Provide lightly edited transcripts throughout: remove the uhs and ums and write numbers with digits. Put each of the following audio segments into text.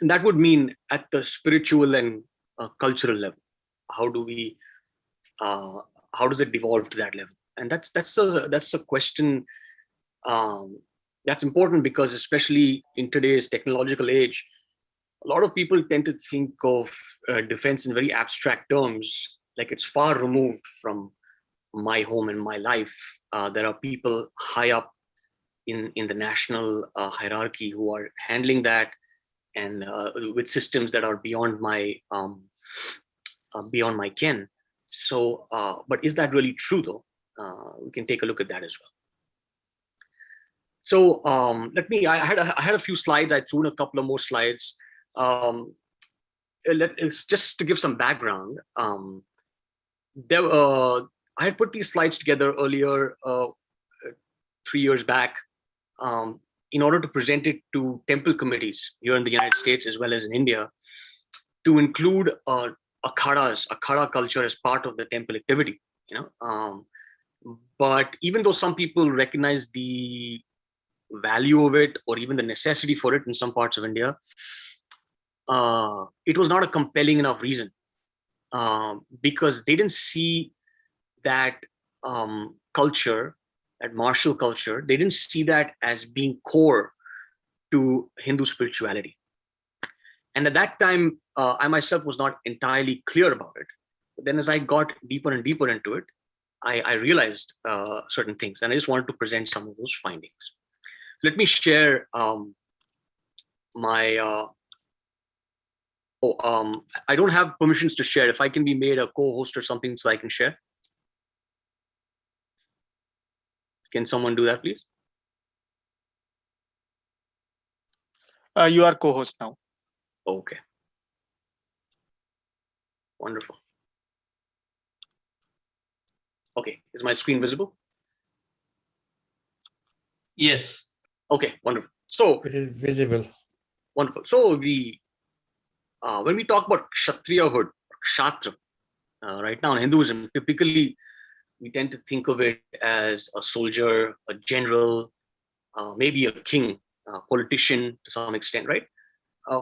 And that would mean at the spiritual and cultural level. How do we, how does it devolve to that level? And that's a question um, that's important, because especially in today's technological age, a lot of people tend to think of defense in very abstract terms, like it's far removed from my home and my life. There are people high up in the national hierarchy who are handling that, and with systems that are beyond my ken. So, but is that really true though? We can take a look at that as well. So I had a few slides. I threw in a couple of more slides. It's just to give some background. I had put these slides together earlier, 3 years back, in order to present it to temple committees here in the United States as well as in India, to include akhada culture as part of the temple activity. But even though some people recognize the value of it, or even the necessity for it in some parts of India, it was not a compelling enough reason, because they didn't see that culture, that martial culture, they didn't see that as being core to Hindu spirituality. And at that time, I myself was not entirely clear about it. But then as I got deeper and deeper into it, I realized certain things, and I just wanted to present some of those findings. Let me share my I don't have permissions to share. If I can be made a co-host or something so I can share. Can someone do that, please? You are co-host now. Okay. Wonderful. Okay, is my screen visible? Yes. Okay, wonderful. So it is visible. Wonderful. So the when we talk about Kshatriyahood, Kshatra, right now in Hinduism, typically we tend to think of it as a soldier, a general, maybe a king, a politician to some extent, right?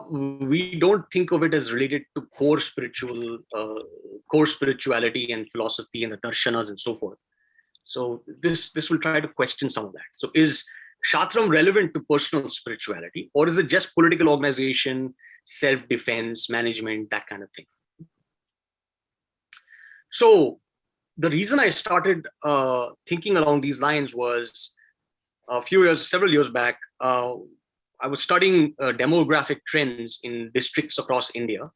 We don't think of it as related to core spirituality and philosophy and the darshanas and so forth. So this will try to question some of that. So is Kshatram relevant to personal spirituality, or is it just political organization, self-defense, management, that kind of thing? So the reason I started thinking along these lines was several years back. I was studying demographic trends in districts across India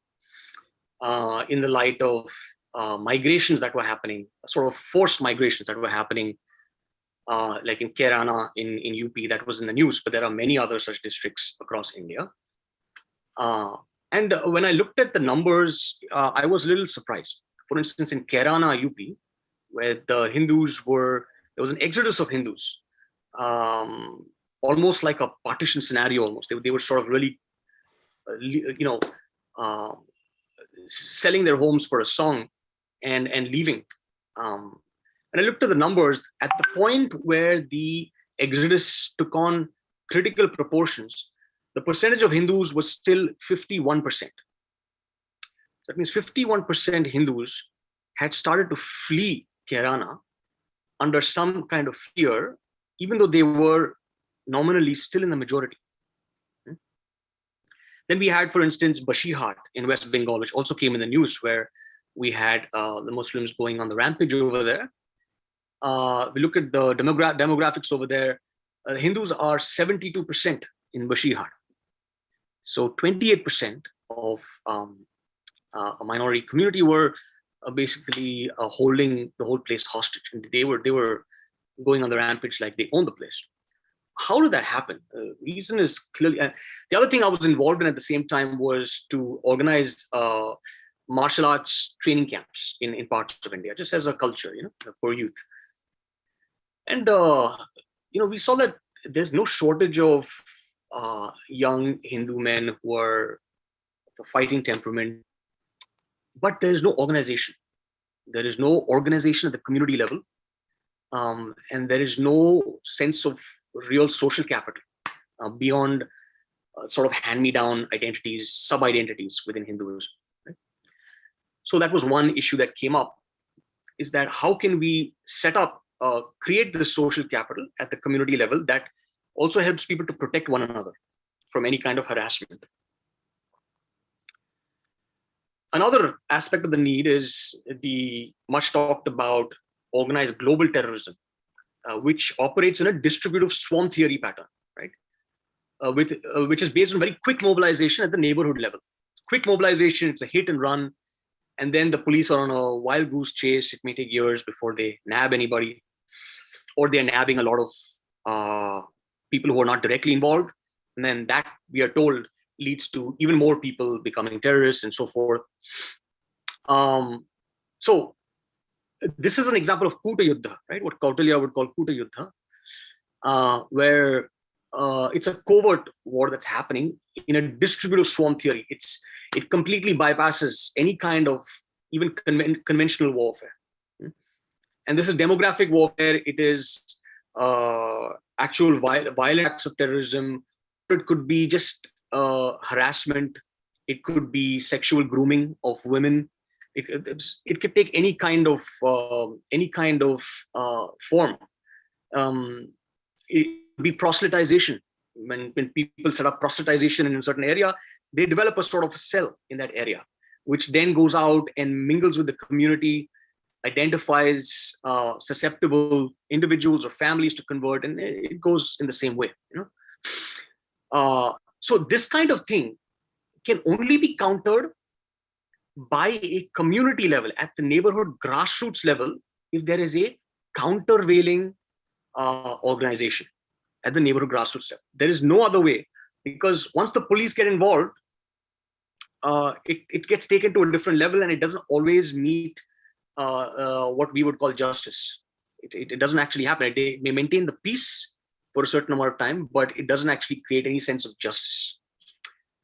in the light of migrations that were happening, sort of forced migrations that were happening, like in Kairana in UP, that was in the news, but there are many other such districts across India. And when I looked at the numbers, I was a little surprised. For instance, in Kairana, UP, where the Hindus were, there was an exodus of Hindus, almost like a partition scenario almost. They were sort of really, selling their homes for a song and leaving. And I looked at the numbers at the point where the exodus took on critical proportions. The percentage of Hindus was still 51%. That means 51% Hindus had started to flee Kairana under some kind of fear, even though they were nominally still in the majority. Then we had, for instance, Bashihat in West Bengal, which also came in the news, where we had the Muslims going on the rampage over there. We look at the demographics over there. Hindus are 72% in Bashihat. So 28% of a minority community were basically holding the whole place hostage, and they were going on the rampage like they owned the place. How did that happen? The reason is clearly. The other thing I was involved in at the same time was to organize martial arts training camps in parts of India, just as a culture, for youth. And we saw that there's no shortage of young Hindu men who are of a fighting temperament, but there is no organization. There is no organization at the community level, and there is no sense of real social capital beyond sort of hand-me-down identities, sub-identities within Hinduism. Right? So that was one issue that came up, is that how can we set up, create the social capital at the community level that also helps people to protect one another from any kind of harassment. Another aspect of the need is the much talked about organized global terrorism, which operates in a distributive swarm theory pattern, right? Which is based on very quick mobilization at the neighborhood level. Quick mobilization, it's a hit and run, and then the police are on a wild goose chase. It may take years before they nab anybody, or they're nabbing a lot of people who are not directly involved. And then that, we are told, leads to even more people becoming terrorists and so forth. So this is an example of Kuta Yuddha, right? What Kautilya would call Kuta Yuddha, where it's a covert war that's happening in a distributive swarm theory. It completely bypasses any kind of even conventional warfare. And this is demographic warfare. It is actual violent acts of terrorism. It could be just harassment. It could be sexual grooming of women. It could take any kind of form. It could be proselytization. When people set up proselytization in a certain area, they develop a sort of a cell in that area, which then goes out and mingles with the community, identifies susceptible individuals or families to convert, and it goes in the same way. So this kind of thing can only be countered by a community level, at the neighborhood grassroots level, if there is a countervailing organization at the neighborhood grassroots level. There is no other way, because once the police get involved, it gets taken to a different level, and it doesn't always meet what we would call justice. It doesn't actually happen. It may maintain the peace for a certain amount of time, but it doesn't actually create any sense of justice.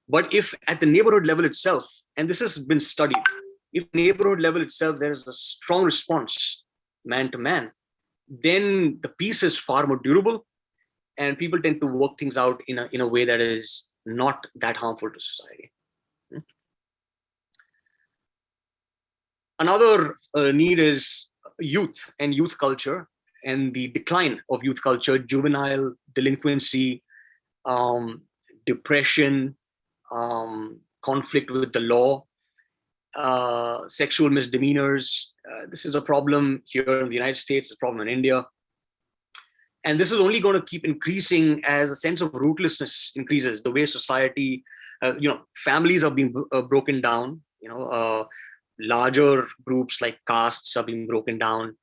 But if at the neighborhood level itself, and this has been studied, if neighborhood level itself, there is a strong response man to man, then the peace is far more durable, and people tend to work things out in a way that is not that harmful to society. Another need is youth and youth culture, and the decline of youth culture, juvenile delinquency, depression, conflict with the law, sexual misdemeanors. This is a problem here in the United States, it's a problem in India. And this is only going to keep increasing as a sense of rootlessness increases, the way society, families are being broken down, larger groups like castes are being broken down.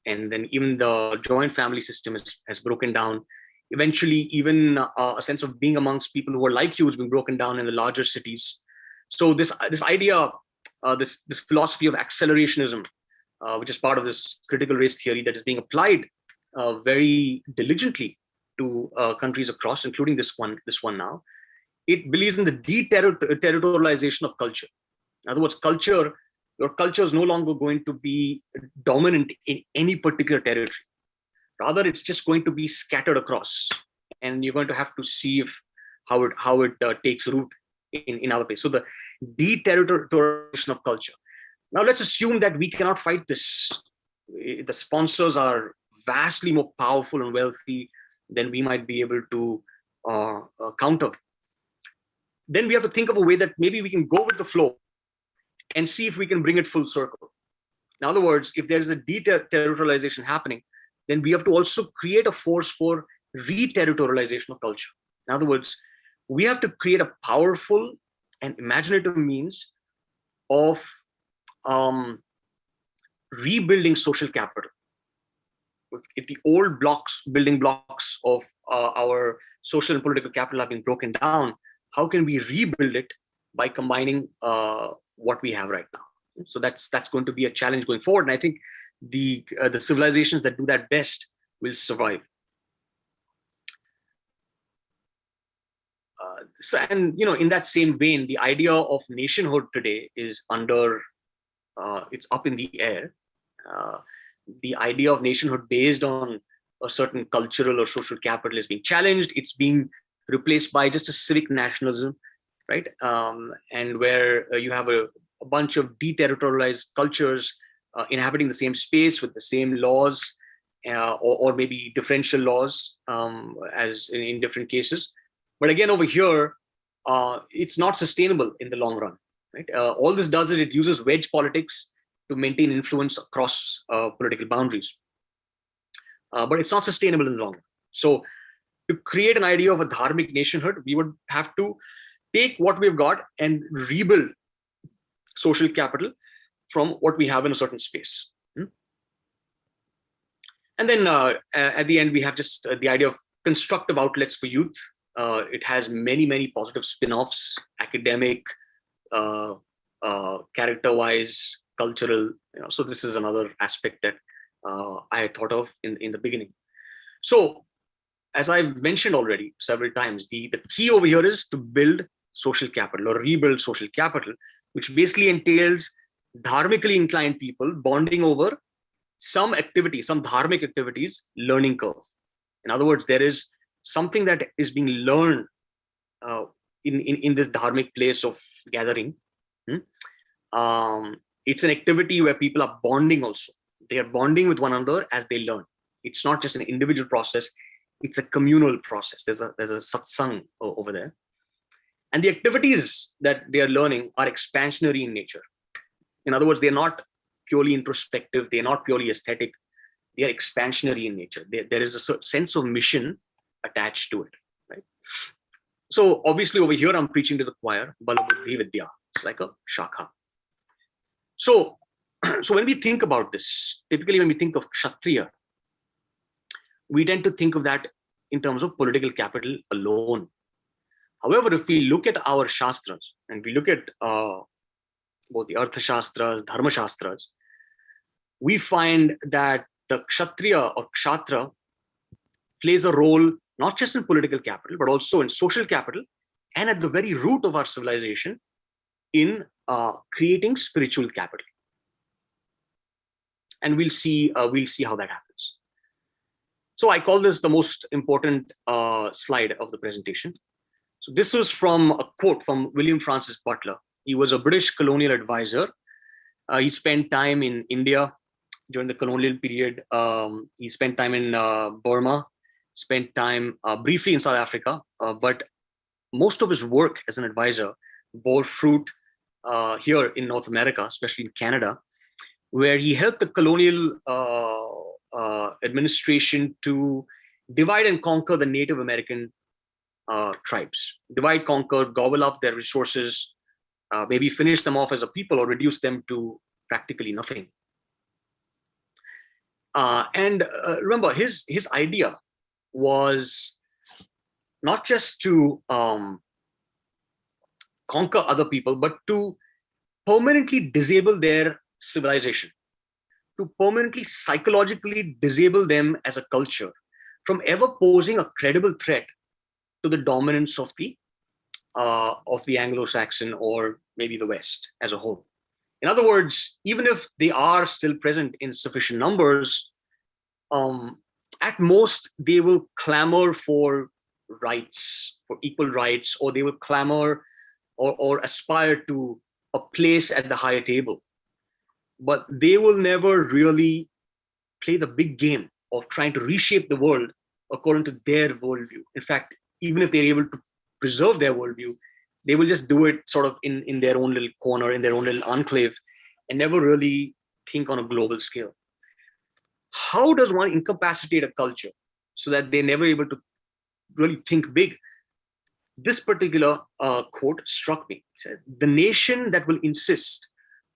And then even the joint family system has broken down. Eventually, even a sense of being amongst people who are like you has been broken down in the larger cities. So this idea, this philosophy of accelerationism, which is part of this critical race theory that is being applied very diligently to countries across, including this one now, it believes in the deterritorialization of culture. In other words, your culture is no longer going to be dominant in any particular territory. Rather, it's just going to be scattered across, and you're going to have to see how it takes root in other places. So the deterritorialization of culture. Now let's assume that we cannot fight this. The sponsors are vastly more powerful and wealthy than we might be able to counter. Then we have to think of a way that maybe we can go with the flow and see if we can bring it full circle. In other words, if there is a deterritorialization happening, then we have to also create a force for re-territorialization of culture. In other words, we have to create a powerful and imaginative means of rebuilding social capital. If the old building blocks of our social and political capital have been broken down, how can we rebuild it by combining what we have right now? So that's going to be a challenge going forward. And I think the civilizations that do that best will survive. In that same vein, the idea of nationhood today is it's up in the air. The idea of nationhood based on a certain cultural or social capital is being challenged. It's being replaced by just a civic nationalism, right? And where you have a bunch of deterritorialized cultures inhabiting the same space with the same laws, or maybe differential laws, as in different cases. But again, over here, it's not sustainable in the long run, right? All this does is it uses wedge politics to maintain influence across political boundaries. But it's not sustainable in the long run. So to create an idea of a dharmic nationhood, we would have to take what we've got and rebuild social capital from what we have in a certain space. And then at the end, we have just the idea of constructive outlets for youth. It has many, many positive spin-offs, academic, character-wise, cultural. So this is another aspect that I had thought of in the beginning. So as I've mentioned already several times, the key over here is to build social capital or rebuild social capital, which basically entails dharmically inclined people bonding over some activity, some dharmic activities, learning curve. In other words, there is something that is being learned in this dharmic place of gathering. It's an activity where people are bonding also. They are bonding with one another as they learn. It's not just an individual process, it's a communal process. There's a satsang over there. And the activities that they are learning are expansionary in nature. In other words, they're not purely introspective, they're not purely aesthetic, they are expansionary in nature. There is a sense of mission attached to it, right? So obviously over here, I'm preaching to the choir, Bala Buddhi Vidya. It's like a shakha. So when we think about this, typically when we think of Kshatriya, we tend to think of that in terms of political capital alone. However, if we look at our Shastras and we look at both the Artha Shastras, Dharma Shastras, we find that the Kshatriya or Kshatra plays a role not just in political capital, but also in social capital, and at the very root of our civilization in creating spiritual capital. And we'll see how that happens. So I call this the most important slide of the presentation. So this was from a quote from William Francis Butler. He was a British colonial advisor. He spent time in India during the colonial period. He spent time in Burma, spent time briefly in South Africa, but most of his work as an advisor bore fruit here in North America, especially in Canada, where he helped the colonial administration to divide and conquer the Native American tribes. Divide, conquer, gobble up their resources, maybe finish them off as a people or reduce them to practically nothing. And remember, his idea was not just to conquer other people, but to permanently disable their civilization, to permanently psychologically disable them as a culture from ever posing a credible threat to the dominance of the Anglo-Saxon or maybe the West as a whole. In other words, even if they are still present in sufficient numbers, at most they will clamor for rights, for equal rights, or they will clamor or aspire to a place at the higher table. But they will never really play the big game of trying to reshape the world according to their worldview. In fact, even if they're able to preserve their worldview, they will just do it sort of in their own little corner, in their own little enclave, and never really think on a global scale. How does one incapacitate a culture so that they're never able to really think big? This particular quote struck me. It said, "The nation that will insist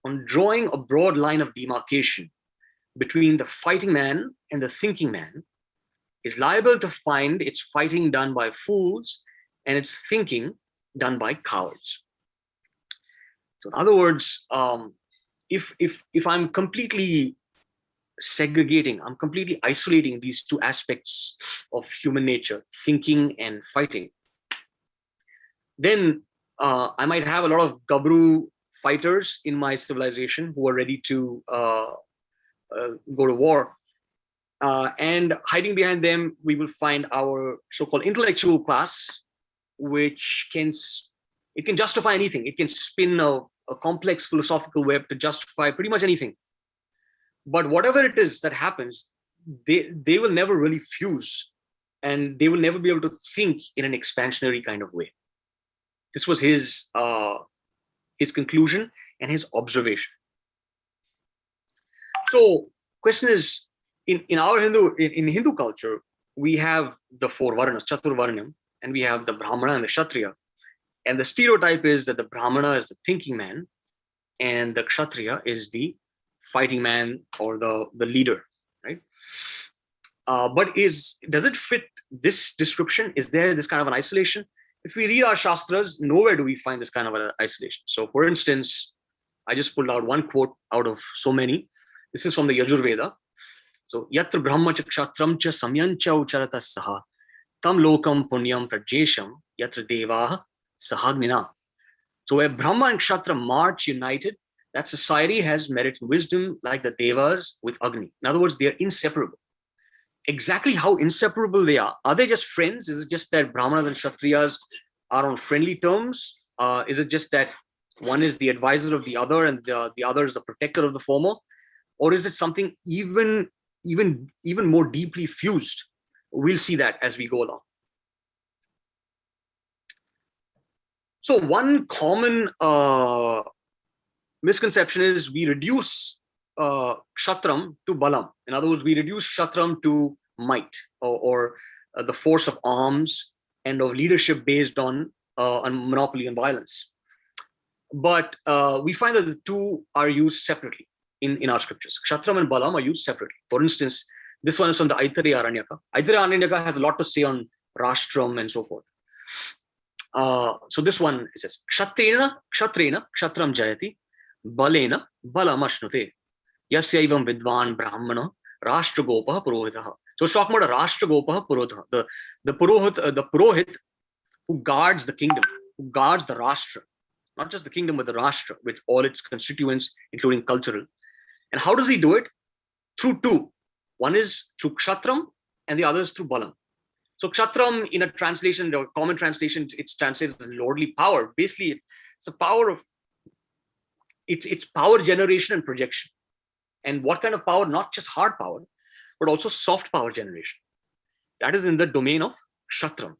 on drawing a broad line of demarcation between the fighting man and the thinking man is liable to find its fighting done by fools and its thinking done by cowards." So in other words, if I'm completely segregating, I'm completely isolating these two aspects of human nature, thinking and fighting, then I might have a lot of Gabru fighters in my civilization who are ready to go to war. And hiding behind them, we will find our so-called intellectual class, which it can justify anything. It can spin a complex philosophical web to justify pretty much anything. But whatever it is that happens, they will never really fuse, and they will never be able to think in an expansionary kind of way. This was his conclusion and his observation. So, question is, in Hindu culture, we have the four varnas, Chaturvarnyam, and we have the Brahmana and the Kshatriya. And the stereotype is that the Brahmana is the thinking man, and the Kshatriya is the fighting man or the leader, right? But does it fit this description? Is there this kind of an isolation? If we read our Shastras, nowhere do we find this kind of an isolation. So, for instance, I just pulled out one quote out of so many. This is from the Yajurveda. So, Yatra Brahma cha Kshatram cha Samyancha Ucharatas Saha Tam Lokam Punyam Prajesham Yatra Devaha Sahagnina. So, where Brahma and Kshatra march united, that society has merit and wisdom like the Devas with Agni. In other words, they are inseparable. Exactly how inseparable they are they just friends? Is it just that Brahmanas and Kshatriyas are on friendly terms? Is it just that one is the advisor of the other and the other is the protector of the former? Or is it something even more deeply fused? We'll see that as we go along. So one common misconception is we reduce Kshatram to Balam. In other words, we reduce Kshatram to might or the force of arms and of leadership based on monopoly and violence. But we find that the two are used separately in our scriptures. Kshatram and Balam are used separately. For instance, this one is from the Aitareya Aranyaka. Aitareya Aranyaka has a lot to say on Rashtram and so forth. So this one, it says, Kshatrena Kshatram Jayati Balena Balam Ashnute Yasyaivam Vidvan Brahmana Rashtragopa Purohitaha. So it's talking about a Rashtragopa Purohitaha, the Purohit who guards the kingdom, who guards the Rashtra, not just the kingdom, but the Rashtra with all its constituents, including cultural. And how does he do it? Through two. One is through Kshatram and the other is through Balam. So Kshatram, in a translation, a common translation, it's translated as lordly power. Basically, it's a power of, it's power generation and projection. And what kind of power? Not just hard power, but also soft power generation. That is in the domain of Kshatram.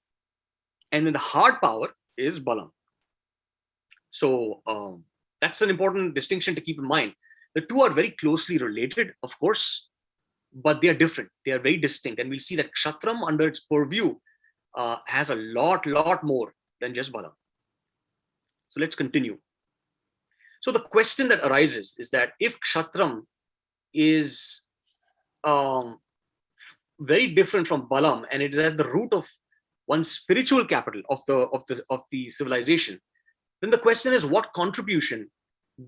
And then the hard power is Balam. So that's an important distinction to keep in mind. The two are very closely related, of course, but they are different. They are very distinct. And we'll see that Kshatram under its purview has a lot more than just Balam. So let's continue. So the question that arises is that if Kshatram is very different from Balam, and it is at the root of one's spiritual capital of the civilization, then the question is, what contribution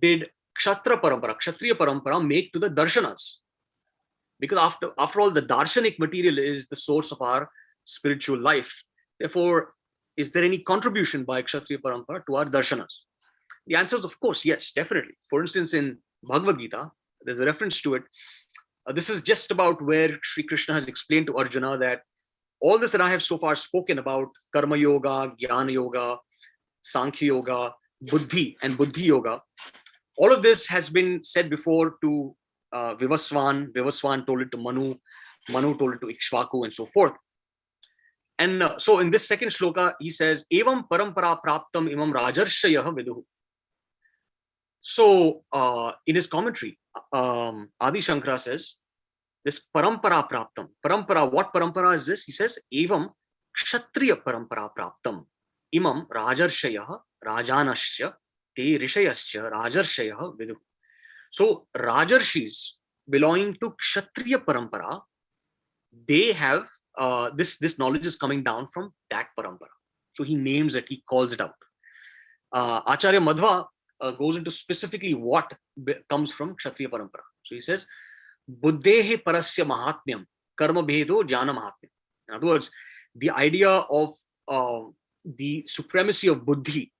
did Kshatriya Parampara make to the darshanas? Because after all, the darshanik material is the source of our spiritual life. Therefore, is there any contribution by Kshatriya Parampara to our darshanas? The answer is, of course, yes, definitely. For instance, in Bhagavad Gita, there's a reference to it. This is just about where Sri Krishna has explained to Arjuna that all this that I have so far spoken about, Karma Yoga, Jnana Yoga, Sankhya Yoga, Buddhi and Buddhi Yoga, all of this has been said before to Vivaswan. Vivaswan told it to Manu. Manu told it to Ikshvaku and so forth. And so in this second shloka, he says, Evam parampara praptam imam rajarshayah viduhu. So in his commentary, Adi Shankara says, this parampara praptam. Parampara, what parampara is this? He says, Evam kshatriya parampara praptam imam rajarshayah rajanascha te rishayascha rajarshayah viduhu. So Rajarshis belonging to Kshatriya Parampara, they have this knowledge is coming down from that Parampara. So he names it, he calls it out. Acharya Madhva goes into specifically what comes from Kshatriya Parampara. So he says, Buddhehe parasya mahatmyam karma bhedo jnana mahatmyam. In other words, the idea of the supremacy of Buddhi,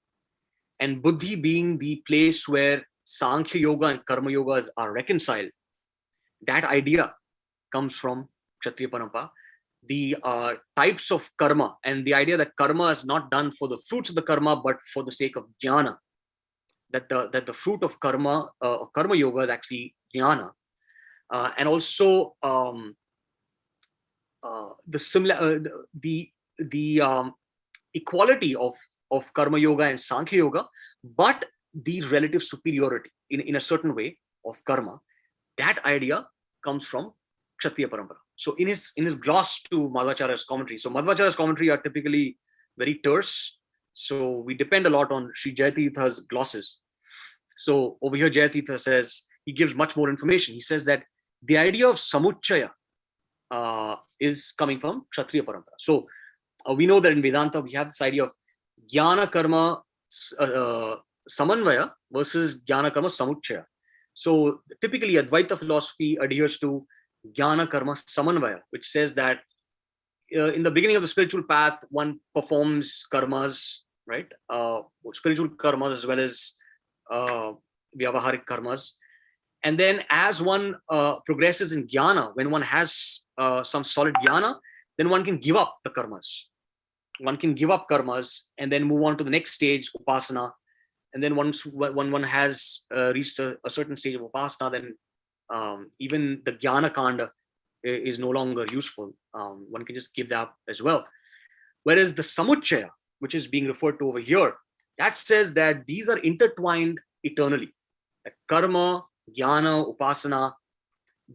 and Buddhi being the place where Sankhya Yoga and Karma Yoga are reconciled, that idea comes from Kshatriya Parampara. the types of karma, and the idea that karma is not done for the fruits of the karma, but for the sake of jnana. That the fruit of karma yoga is actually jnana, and also the similar the equality of karma yoga and sankhya yoga, but the relative superiority in a certain way of karma. That idea comes from Kshatriya Parampara. So in his gloss to Madhvacharya's commentary, so Madhvacharya's commentary are typically very terse. So we depend a lot on Sri Jayatirtha's glosses. So over here, Jayatirtha says, he gives much more information. He says that the idea of samuchaya is coming from Kshatriya Parampara. So we know that in Vedanta, we have this idea of jnana karma samanvaya versus jnana karma samuchaya. So typically Advaita philosophy adheres to jnana karma samanvaya, which says that in the beginning of the spiritual path, one performs karmas, right? Spiritual karmas as well as vyavaharic karmas. And then as one progresses in jnana, when one has some solid jnana, then one can give up the karmas. One can give up karmas and then move on to the next stage, upasana. And then once one has reached a certain stage of upasana, then even the jnana kanda is no longer useful. One can just give that up as well. Whereas the samuchaya, which is being referred to over here, that says that these are intertwined eternally. That karma, jnana, upasana,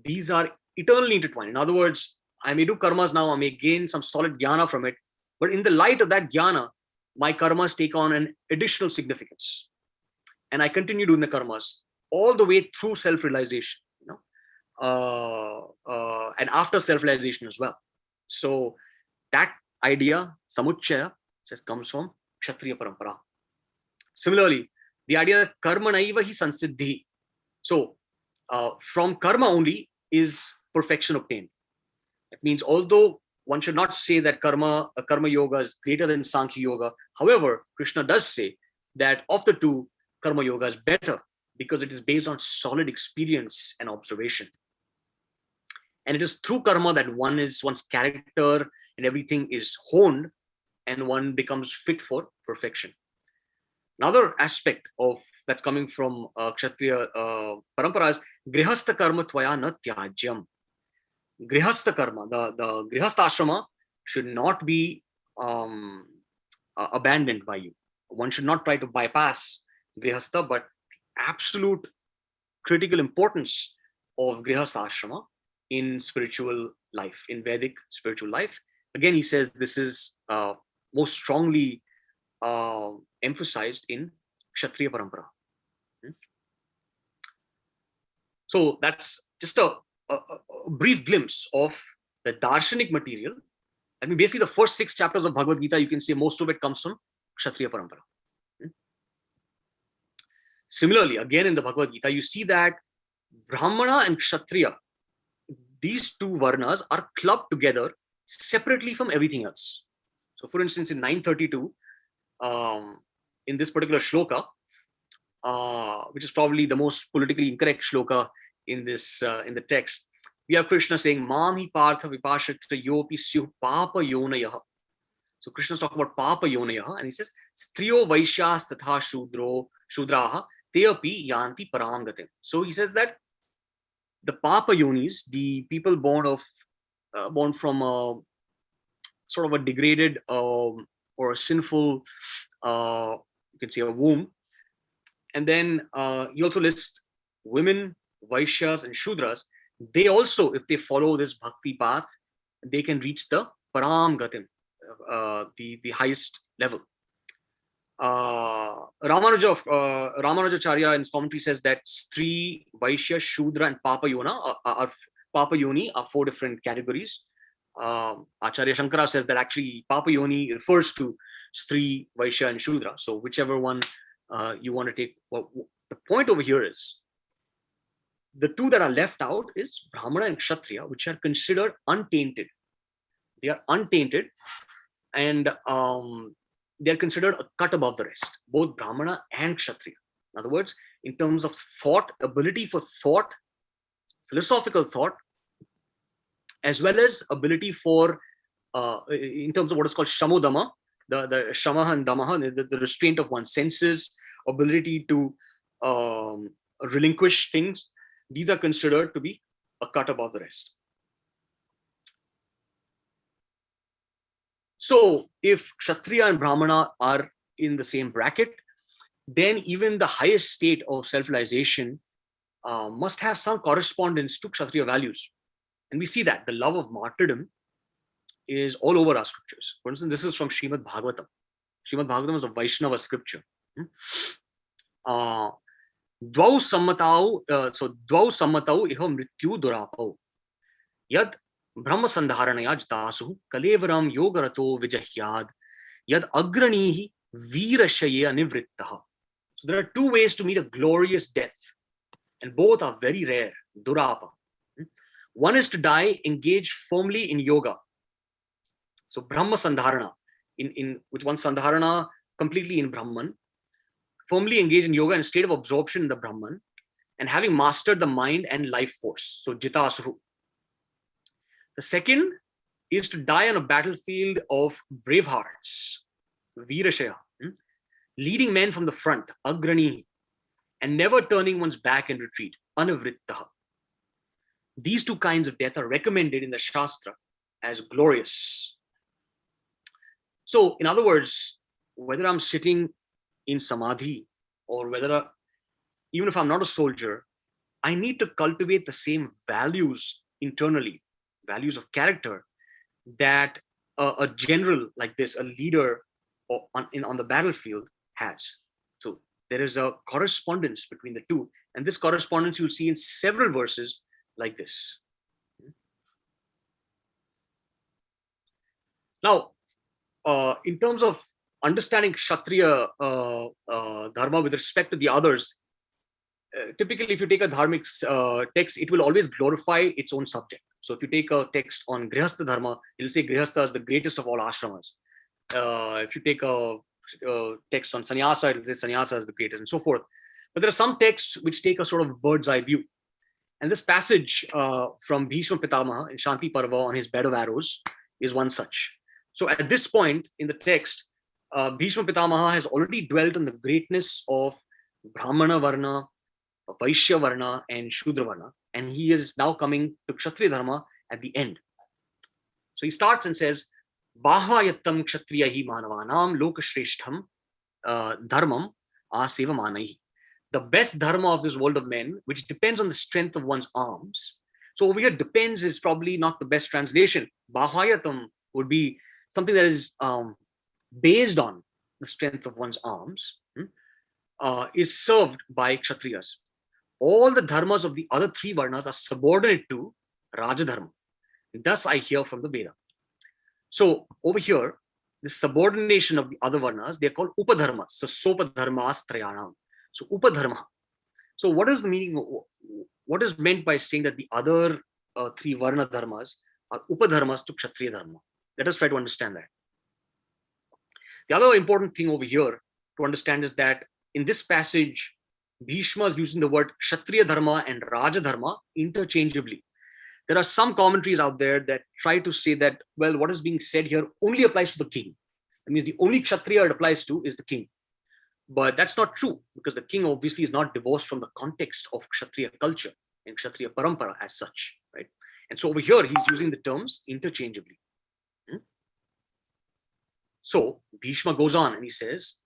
these are eternally intertwined. In other words, I may do karmas now, I may gain some solid jnana from it, but in the light of that jnana, my karmas take on an additional significance. And I continue doing the karmas all the way through self-realization, and after self-realization as well. So that idea, samuchaya, comes from Kshatriya Parampara. Similarly, the idea that karma naiva hi sansiddhi. So from karma only is perfection obtained. That means although one should not say that karma yoga is greater than Sankhya yoga. However, Krishna does say that of the two, karma yoga is better because it is based on solid experience and observation. And it is through karma that one's character and everything is honed and one becomes fit for perfection. Another aspect of that's coming from Kshatriya Parampara is grihastha karma tvaya na tyajyam. Grihastha karma, the grihastha ashrama should not be abandoned by you. One should not try to bypass grihastha, but absolute critical importance of grihastha ashrama in spiritual life, in Vedic spiritual life. Again, he says this is most strongly emphasized in Kshatriya Parampara. So that's just a brief glimpse of the darshanik material. I mean, basically the first 6 chapters of Bhagavad Gita, you can say most of it comes from Kshatriya Parampara. Similarly, again in the Bhagavad Gita, you see that Brahmana and Kshatriya, these two varnas are clubbed together separately from everything else. So for instance, in 932, in this particular shloka, which is probably the most politically incorrect shloka in this in the text, we have Krishna saying, "Mam hi partha vipashitra yopi syuh papa yonayah." So Krishna's talking about papa yonayah, and he says, "Striyo vaishyas tatha shudraha teapi yanti paramgatim." So he says that the papa yonis, the people born from a sort of a degraded or a sinful, you can say a womb, and then he also lists women, Vaishyas and Shudras. They also, if they follow this bhakti path, they can reach the Param Gatim, the highest level. Ramanujacharya in his commentary says that Stri, Vaishya, Shudra, and Papa Yoni are 4 different categories. Acharya Shankara says that actually Papa Yoni refers to Stri, Vaishya, and Shudra. So whichever one you want to take. Well, the point over here is the 2 that are left out is Brahmana and Kshatriya, which are considered untainted. They are untainted, and they are considered a cut above the rest, both Brahmana and Kshatriya. In other words, in terms of thought, ability for thought, philosophical thought, as well as ability for in terms of what is called shamodama, the shamaha and damaha, the restraint of one's senses, ability to relinquish things. These are considered to be a cut above the rest. So if Kshatriya and Brahmana are in the same bracket, then even the highest state of self-realization must have some correspondence to Kshatriya values. And we see that the love of martyrdom is all over our scriptures. For instance, this is from Srimad Bhagavatam. Srimad Bhagavatam is a Vaishnava scripture. Dvau sammatau iha mrityu durapau yad brahma sandharanaya jitasu kalevaram yogarato vijahyad yad agranihi virashaye anivrittaha. So there are two ways to meet a glorious death, and both are very rare. Durapa. One is to die engaged firmly in yoga. So Brahma Sandharana, with one Sandharana completely in Brahman, firmly engaged in yoga in a state of absorption in the Brahman, and having mastered the mind and life force. So Jitasru. The second is to die on a battlefield of brave hearts, Virashaya, leading men from the front, Agrani, and never turning one's back in retreat, Anavrittaha. These two kinds of death are recommended in the Shastra as glorious. So, in other words, whether I'm sitting in Samadhi or whether, even if I'm not a soldier, I need to cultivate the same values internally, values of character, that a general like this, a leader on the battlefield has. So there is a correspondence between the two. And this correspondence you'll see in several verses like this. Now, in terms of understanding Kshatriya dharma with respect to the others, typically if you take a dharmic text, it will always glorify its own subject. So if you take a text on Grihastha dharma, it will say Grihastha is the greatest of all ashramas. If you take a text on sannyasa, it will say sannyasa is the greatest, and so forth. But there are some texts which take a sort of bird's eye view. And this passage from Bhishma Pitamaha in Shanti Parva on his bed of arrows is one such. So at this point in the text, Bhishma Pitamaha has already dwelt on the greatness of Brahmana Varna, Vaishya Varna, and Shudra Varna. And he is now coming to Kshatriya Dharma at the end. So he starts and says, Bahvayattam Kshatriyahi Manavanam Lokashreshtham Dharmam Aseva Manai. The best dharma of this world of men, which depends on the strength of one's arms. So over here, depends is probably not the best translation. Bahvayatam would be something that is based on the strength of one's arms, is served by Kshatriyas. All the dharmas of the other three varnas are subordinate to Rajadharma. Thus I hear from the Veda. So over here, the subordination of the other varnas, they are called Upadharmas. So Sopadharmas Trayanam. So Upadharma. So what is the meaning? What is meant by saying that the other three Varna dharmas are Upadharmas to Kshatriya Dharma? Let us try to understand that. The other important thing over here to understand is that in this passage, Bhishma is using the word Kshatriya Dharma and Raja Dharma interchangeably. There are some commentaries out there that try to say that, well, what is being said here only applies to the king. That means the only Kshatriya it applies to is the king. But that's not true, because the king obviously is not divorced from the context of Kshatriya culture and Kshatriya parampara as such, right? And so over here, he's using the terms interchangeably. So Bhishma goes on and he says,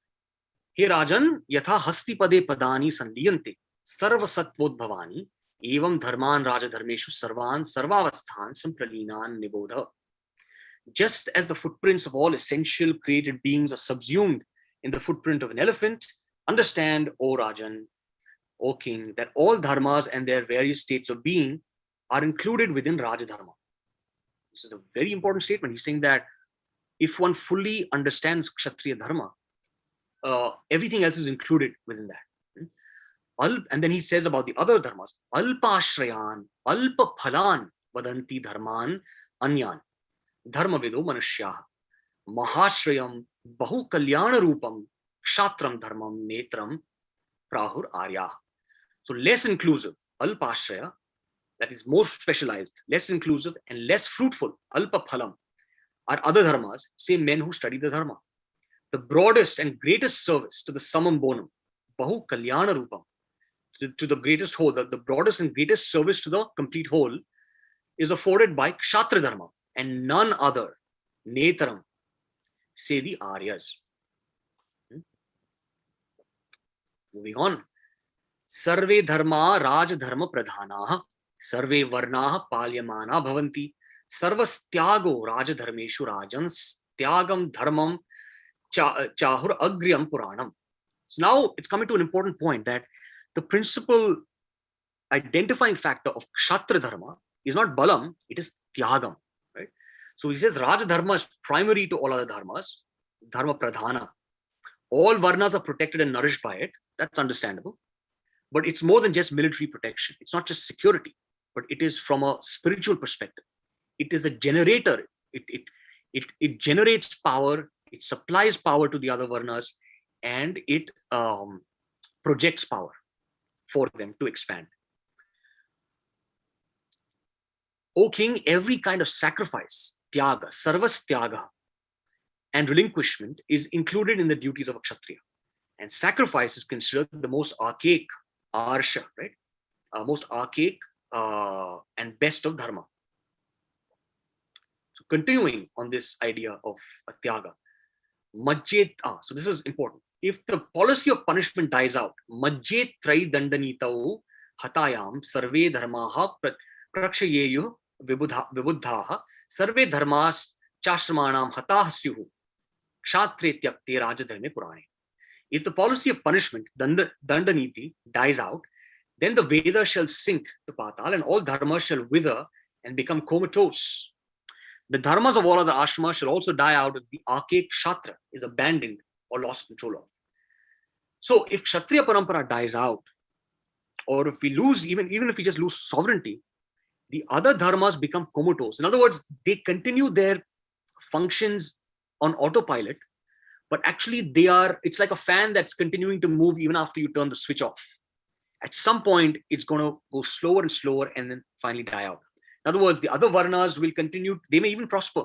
He Rajan, yatha hastipade padani sandiyante sarva satvodbhavani evam dharman raja dharmeshu sarvan sarvavasthan sampralinan nibodha. Just as the footprints of all essential created beings are subsumed in the footprint of an elephant, understand, O Rajan, O king, that all dharmas and their various states of being are included within Raja Dharma. This is a very important statement. He's saying that if one fully understands Kshatriya Dharma, everything else is included within that. And then he says about the other dharmas, Alpashrayan, Alpa Phalan, Vadanti Dharman, Anyan, Dharma Vido Manushya, Mahashrayam, Bahu Kalyana Rupam, Kshatram Dharmam, Netram, Prahur Arya. So less inclusive, Alpashraya, that is more specialized, less inclusive and less fruitful, Alpa Phalam. are other dharmas, say men who study the dharma. The broadest and greatest service to the summum bonum, bahu kalyana rupam, to the greatest whole, the broadest and greatest service to the complete whole is afforded by Kshatriya Dharma and none other, Netaram, say the Aryas. Moving on. Sarve dharma raj dharma pradhanaha, sarve varnaha palyamana bhavanti, sarvastyago raj dharmeshu rajans, tyagam dharmam chahur agryam puranam. So now it's coming to an important point that the principal identifying factor of Kshatriya Dharma is not balam, it is tyagam. Right? So he says Raja Dharma is primary to all other dharmas, dharma pradhana. All varnas are protected and nourished by it. That's understandable. But it's more than just military protection. It's not just security, but it is from a spiritual perspective. It is a generator. It generates power. It supplies power to the other varnas, and it projects power for them to expand. O king, every kind of sacrifice, tyaga, sarvas tyaga, and relinquishment is included in the duties of a kshatriya. And sacrifice is considered the most archaic arsha, right? Most archaic and best of dharma. So continuing on this idea of tyaga, majjet, so this is important. If the policy of punishment dies out, majjet trai dandanitau hatayam sarve dharmaha prakshayeyu vibuddhaha sarve dharmas chashramanam hatah syuhu kshatriya tyakte rajadharme purane. If the policy of punishment, dandaniti, dies out, then the Vedas shall sink to patal and all dharmas shall wither and become comatose. The dharmas of all other ashramas shall also die out if the archaic kshatriya is abandoned or lost control of. So if kshatriya parampara dies out, or if we lose, even if we just lose sovereignty, the other dharmas become comatose. In other words, they continue their functions on autopilot, but actually it's like a fan that's continuing to move even after you turn the switch off. At some point, it's going to go slower and slower and then finally die out. In other words, the other varnas will continue, they may even prosper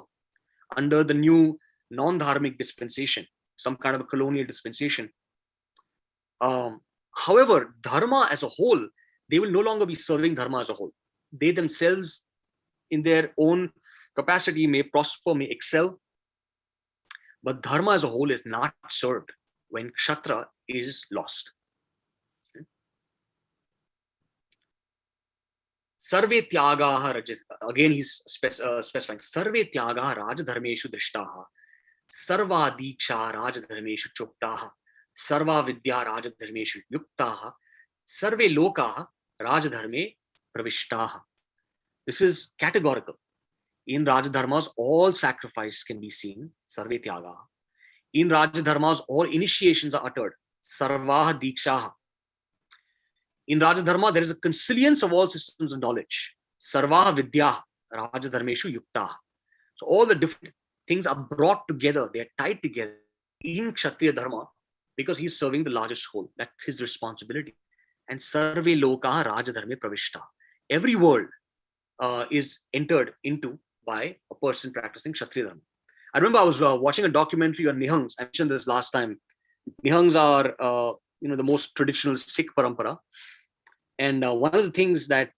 under the new non-dharmic dispensation, some kind of a colonial dispensation. However, dharma as a whole, they will no longer be serving dharma as a whole. They themselves, in their own capacity, may prosper, may excel, but dharma as a whole is not served when kshatriya is lost. Sarve tyagaha rajit. Again, he's specifying. Sarve tyagaha rajadharmeshu drishtaha. Sarva diksha rajadharmeshu choktaha. Sarva vidya rajadharmeshu yuktaha. Sarve lokaha rajadharme pravishtaha. This is categorical. In Rajadharmas, all sacrifice can be seen, sarve tyaga. In Rajadharmas, all initiations are uttered, sarvaha dikshaha. In Rajadharma, there is a consilience of all systems of knowledge, sarvaha vidya, Rajadharmeshu yukta. So all the different things are brought together, they are tied together in Kshatriya Dharma because he's serving the largest whole. That's his responsibility. And sarve loka Rajadharme pravishta. Every world is entered into by a person practicing Kshatriya Dharma. I remember I was watching a documentary on Nihangs. I mentioned this last time. Nihangs are the most traditional Sikh parampara. And one of the things that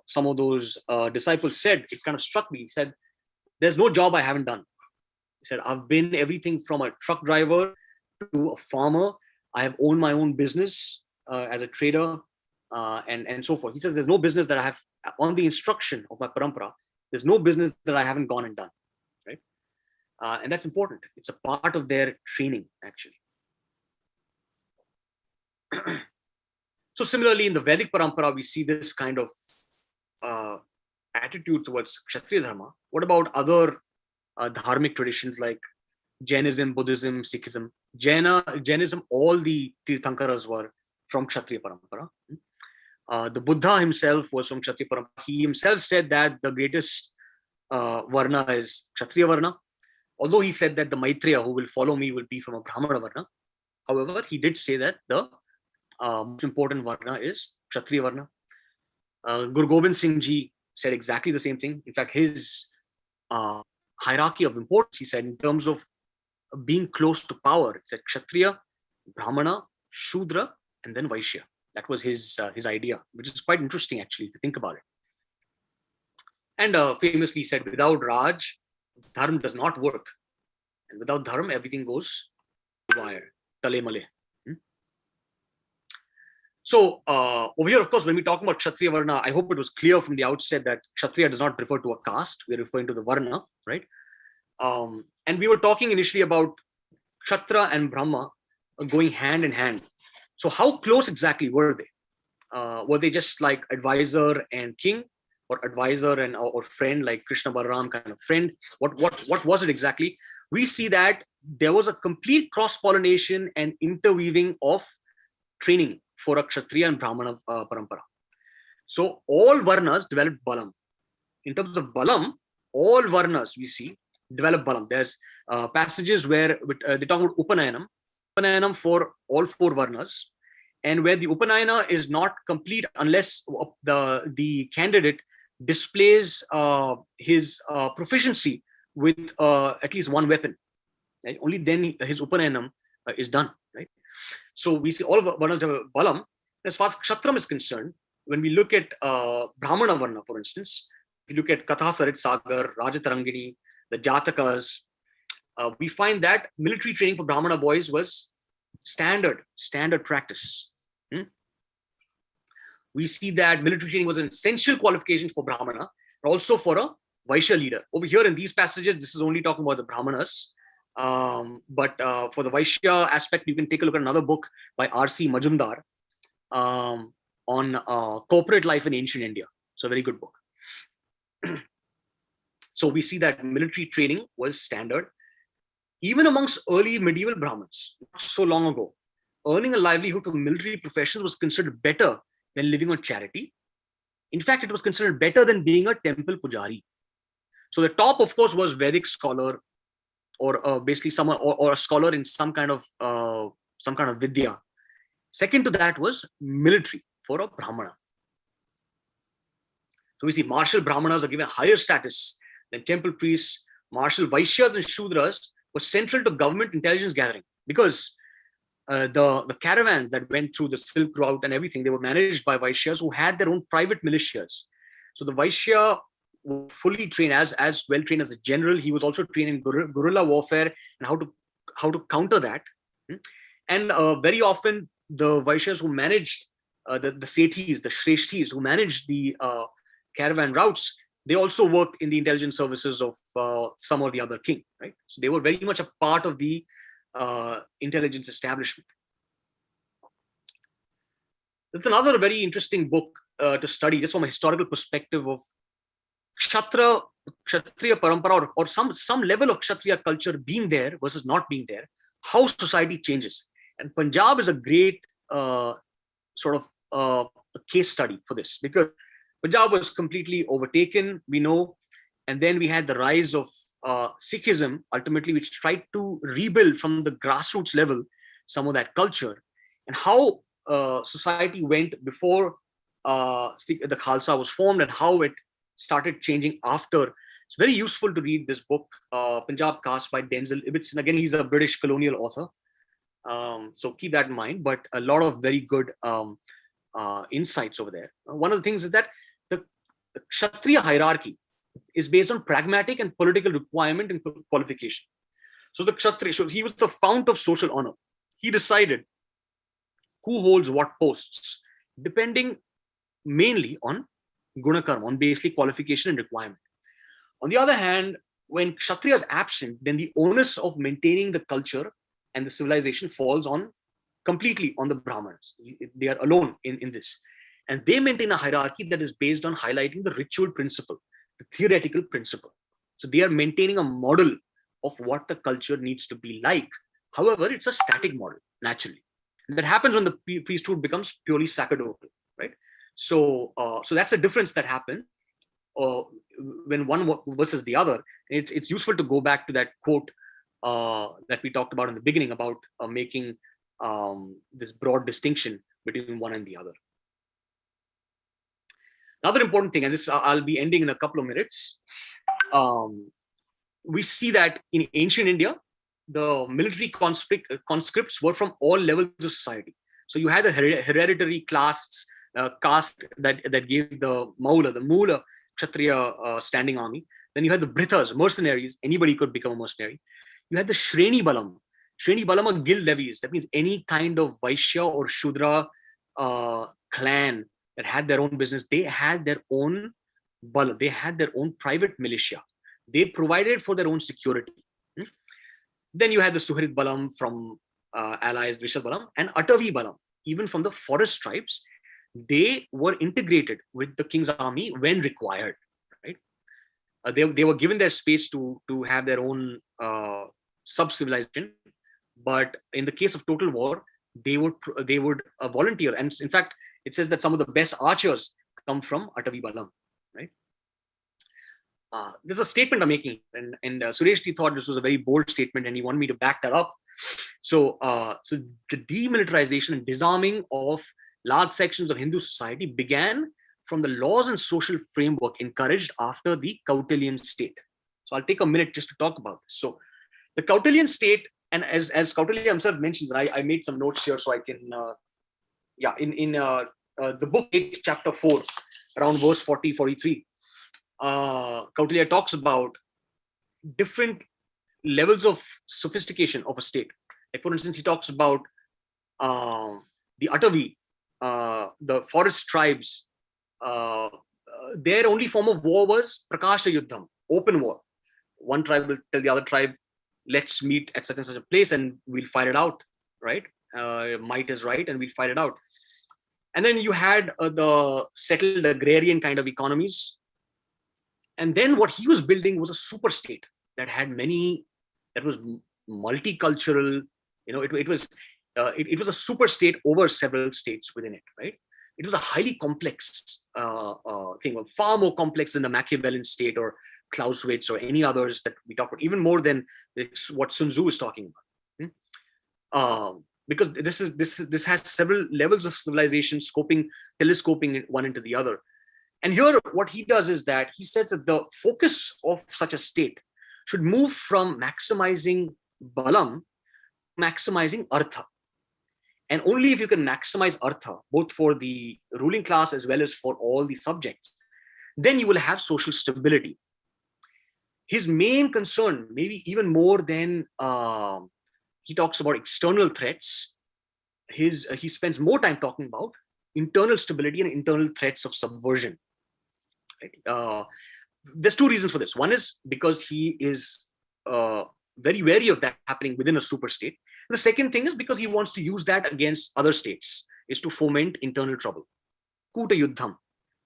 some of those disciples said, it kind of struck me. He said, there's no job I haven't done. He said, I've been everything from a truck driver to a farmer. I have owned my own business as a trader and so forth. He says, there's no business that I have, on the instruction of my parampara, there's no business that I haven't gone and done, right? And that's important. It's a part of their training, actually. So similarly, in the Vedic parampara, we see this kind of attitude towards Kshatriya Dharma. What about other dharmic traditions like Jainism, Buddhism, Sikhism? Jainism, all the Tirthankaras were from Kshatriya parampara. The Buddha himself was from Kshatriya parampara. He himself said that the greatest varna is Kshatriya varna. Although he said that the Maitreya who will follow me will be from a Brahmana varna. However, he did say that the most important varna is Kshatriya varna. Guru Gobind Singh Ji said exactly the same thing. In fact, his hierarchy of importance, he said, in terms of being close to power. It said Kshatriya, Brahmana, Shudra, and then Vaishya. That was his idea, which is quite interesting, actually, if you think about it. And famously said, without Raj, Dharma does not work. And without Dharma, everything goes wire, tale male. So over here, of course, when we talk about Kshatriya Varna, I hope it was clear from the outset that Kshatriya does not refer to a caste. We're referring to the Varna, right? And we were talking initially about Kshatra and Brahma going hand in hand. So how close exactly were they? Were they just like advisor and king, or advisor and or friend, like Krishna Balaram kind of friend? What was it exactly? We see that there was a complete cross-pollination and interweaving of training for a Kshatriya and Brahmana parampara. So all Varnas developed Balam. In terms of Balam, all Varnas we see develop Balam. There's passages where they talk about Upanayanam for all 4 Varnas, and where the Upanayana is not complete unless the candidate displays his proficiency with at least one weapon. Right? Only then his Upanayanam is done. Right? So we see all of Varnas have Balam. As far as Kshatram is concerned, when we look at Brahmana Varna, for instance, if you look at Katha Sarit Sagar, Rajatarangini, the Jatakas, we find that military training for Brahmana boys was standard practice. We see that military training was an essential qualification for Brahmana, but also for a Vaishya leader. Over here in these passages, this is only talking about the Brahmanas. But for the Vaishya aspect, you can take a look at another book by R.C. Majumdar on corporate life in ancient India. It's a very good book. So we see that military training was standard. Even amongst early medieval Brahmins, not so long ago, earning a livelihood from military professions was considered better than living on charity. In fact, it was considered better than being a temple pujari. So the top, of course, was Vedic scholar, or basically someone, or a scholar in some kind of vidya. Second to that was military for a Brahmana. So we see martial Brahmanas are given higher status than temple priests. Martial Vaishyas and Shudras was central to government intelligence gathering, because the caravans that went through the Silk Route and everything, they were managed by Vaishyas who had their own private militias. So the Vaishya was fully trained, as well trained as a general. He was also trained in guerrilla warfare and how to counter that. And very often the Vaishyas who managed the Sethis, the Shreshthis, who managed the caravan routes, they also worked in the intelligence services of some or the other king, right? So they were very much a part of the intelligence establishment. That's another very interesting book to study, just from a historical perspective of Kshatriya parampara, or some level of Kshatriya culture being there versus not being there, how society changes. And Punjab is a great sort of case study for this, because Punjab was completely overtaken, we know, and then we had the rise of Sikhism, ultimately, which tried to rebuild from the grassroots level some of that culture, and how society went before the Khalsa was formed, and how it started changing after. It's very useful to read this book, Punjab Caste by Denzel Ibbotson. Again, he's a British colonial author, so keep that in mind. But a lot of very good insights over there. One of the things is that the Kshatriya hierarchy is based on pragmatic and political requirement and qualification. So the Kshatriya, so he was the fount of social honor. He decided who holds what posts, depending mainly on gunakarma, on basically qualification and requirement. On the other hand, when Kshatriya is absent, then the onus of maintaining the culture and the civilization falls completely on the Brahmanas. They are alone in this. And they maintain a hierarchy that is based on highlighting the ritual principle, the theoretical principle. So they are maintaining a model of what the culture needs to be like. However, it's a static model, naturally. And that happens when the priesthood becomes purely sacerdotal, right? So that's the difference that happens when one versus the other. It's useful to go back to that quote that we talked about in the beginning about making this broad distinction between one and the other. Another important thing, and this I'll be ending in a couple of minutes. we see that in ancient India, the military conscripts were from all levels of society. So you had a hereditary caste that gave the Mula Kshatriya standing army. Then you had the Brithas, mercenaries. Anybody could become a mercenary. You had the Shreni Balam. Shreni Balam are guild levies. That means any kind of Vaishya or Shudra clan that had their own business, they had their own Bala. They had their own private militia. They provided for their own security. Then you had the Suhrid Balam from allies, Vishal Balam, and Atavi Balam, even from the forest tribes. They were integrated with the king's army when required. Right? They were given their space to have their own sub-civilization. But in the case of total war, they would volunteer. And in fact, it says that some of the best archers come from Atavi Balam. Right? There's a statement I'm making, and Sureshji thought this was a very bold statement, and he wanted me to back that up. So the demilitarization and disarming of large sections of Hindu society began from the laws and social framework encouraged after the Kautilyan state. So I'll take a minute just to talk about this. So the Kautilyan state, and as Kautilya himself mentions, and I made some notes here so I can, in the book 8, chapter 4, around verse 40, 43, Kautilya talks about different levels of sophistication of a state. Like, for instance, he talks about the Atavi, the forest tribes. Their only form of war was Prakasha Yuddham, open war. One tribe will tell the other tribe, let's meet at such and such a place and we'll fight it out, right? Might is right and we'll fight it out. And then you had the settled agrarian kind of economies. And then what he was building was a super state that had that was multicultural. It was a super state over several states within it, right? It was a highly complex thing, far more complex than the Machiavellian state or Clausewitz or any others that we talk about, even more than what Sun Tzu is talking about. Because this has several levels of civilization, telescoping one into the other. And here, what he does is that he says that the focus of such a state should move from maximizing Balam to maximizing Artha. And only if you can maximize Artha, both for the ruling class as well as for all the subjects, then you will have social stability. His main concern, maybe even more than he talks about external threats, he spends more time talking about internal stability and internal threats of subversion. Right? There's two reasons for this. One is because he is very wary of that happening within a super state. And the second thing is because he wants to use that against other states, is to foment internal trouble. Kuta Yuddham,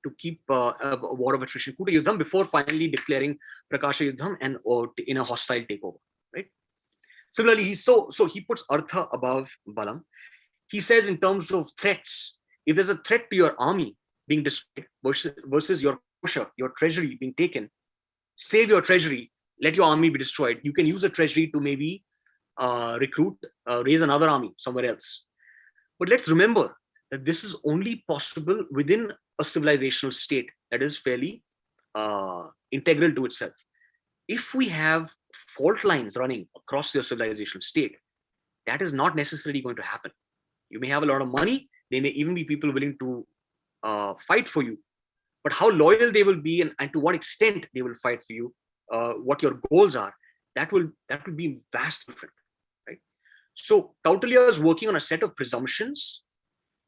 to keep a war of attrition. Kuta Yuddham before finally declaring Prakasha Yuddham and in a hostile takeover. Right? Similarly, he puts Artha above Balam. He says in terms of threats, if there's a threat to your army being destroyed versus your kosher, your treasury being taken, save your treasury, let your army be destroyed. You can use the treasury to maybe recruit, raise another army somewhere else. But let's remember that this is only possible within a civilizational state that is fairly integral to itself. If we have fault lines running across your civilizational state, that is not necessarily going to happen. You may have a lot of money. There may even be people willing to fight for you. But how loyal they will be and to what extent they will fight for you, what your goals are, that will be vastly different. Right? So Kautilya is working on a set of presumptions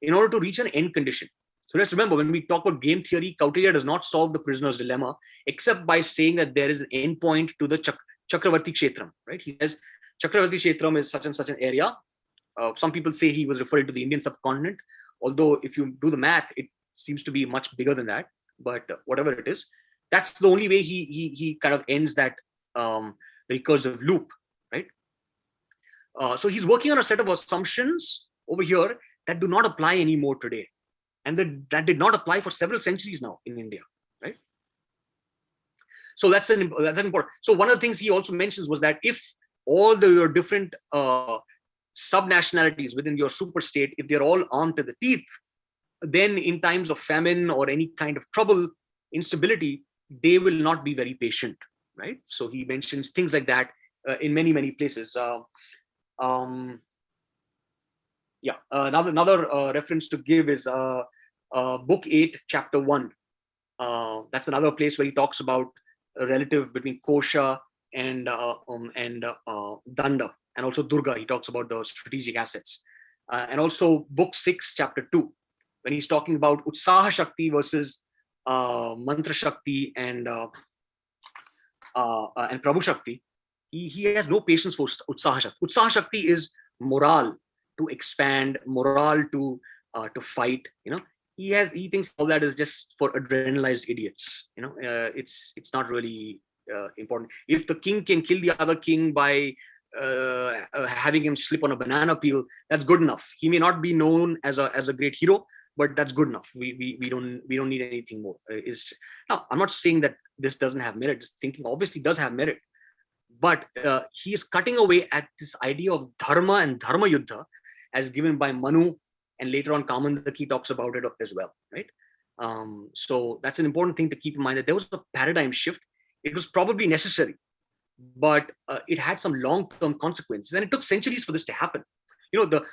in order to reach an end condition. So let's remember, when we talk about game theory, Kautilya does not solve the prisoner's dilemma except by saying that there is an end point to the Chakravarti Kshetram. Right? He says Chakravarti Kshetram is such and such an area. Some people say he was referring to the Indian subcontinent, although if you do the math, it seems to be much bigger than that. But whatever it is, that's the only way he kind of ends that recursive loop, right? So he's working on a set of assumptions over here that do not apply anymore today, and that did not apply for several centuries now in India, right? So that's important. So one of the things he also mentions was that if all your different sub-nationalities within your super state, if they're all armed to the teeth, then in times of famine or any kind of trouble, instability, they will not be very patient. right? So he mentions things like that in many, many places. Another reference to give is Book 8, Chapter 1. That's another place where he talks about a relative between Kosha and Danda, and also Durga. He talks about the strategic assets. And also Book 6, Chapter 2, when he's talking about Utsaha Shakti versus Mantra Shakti and Prabhu Shakti. He has no patience for Utsaha Shakti. Utsaha Shakti is morale to expand, morale to fight. He thinks all that is just for adrenalized idiots. It's not really important. If the king can kill the other king by having him slip on a banana peel, that's good enough. He may not be known as a great hero, but that's good enough. We don't need anything more. Now, I'm not saying that this doesn't have merit. This thinking obviously does have merit, but he is cutting away at this idea of dharma and dharma yuddha as given by Manu, and later on Kamandaki talks about it as well, right? So that's an important thing to keep in mind, that there was a paradigm shift. It was probably necessary, but it had some long-term consequences, and it took centuries for this to happen. The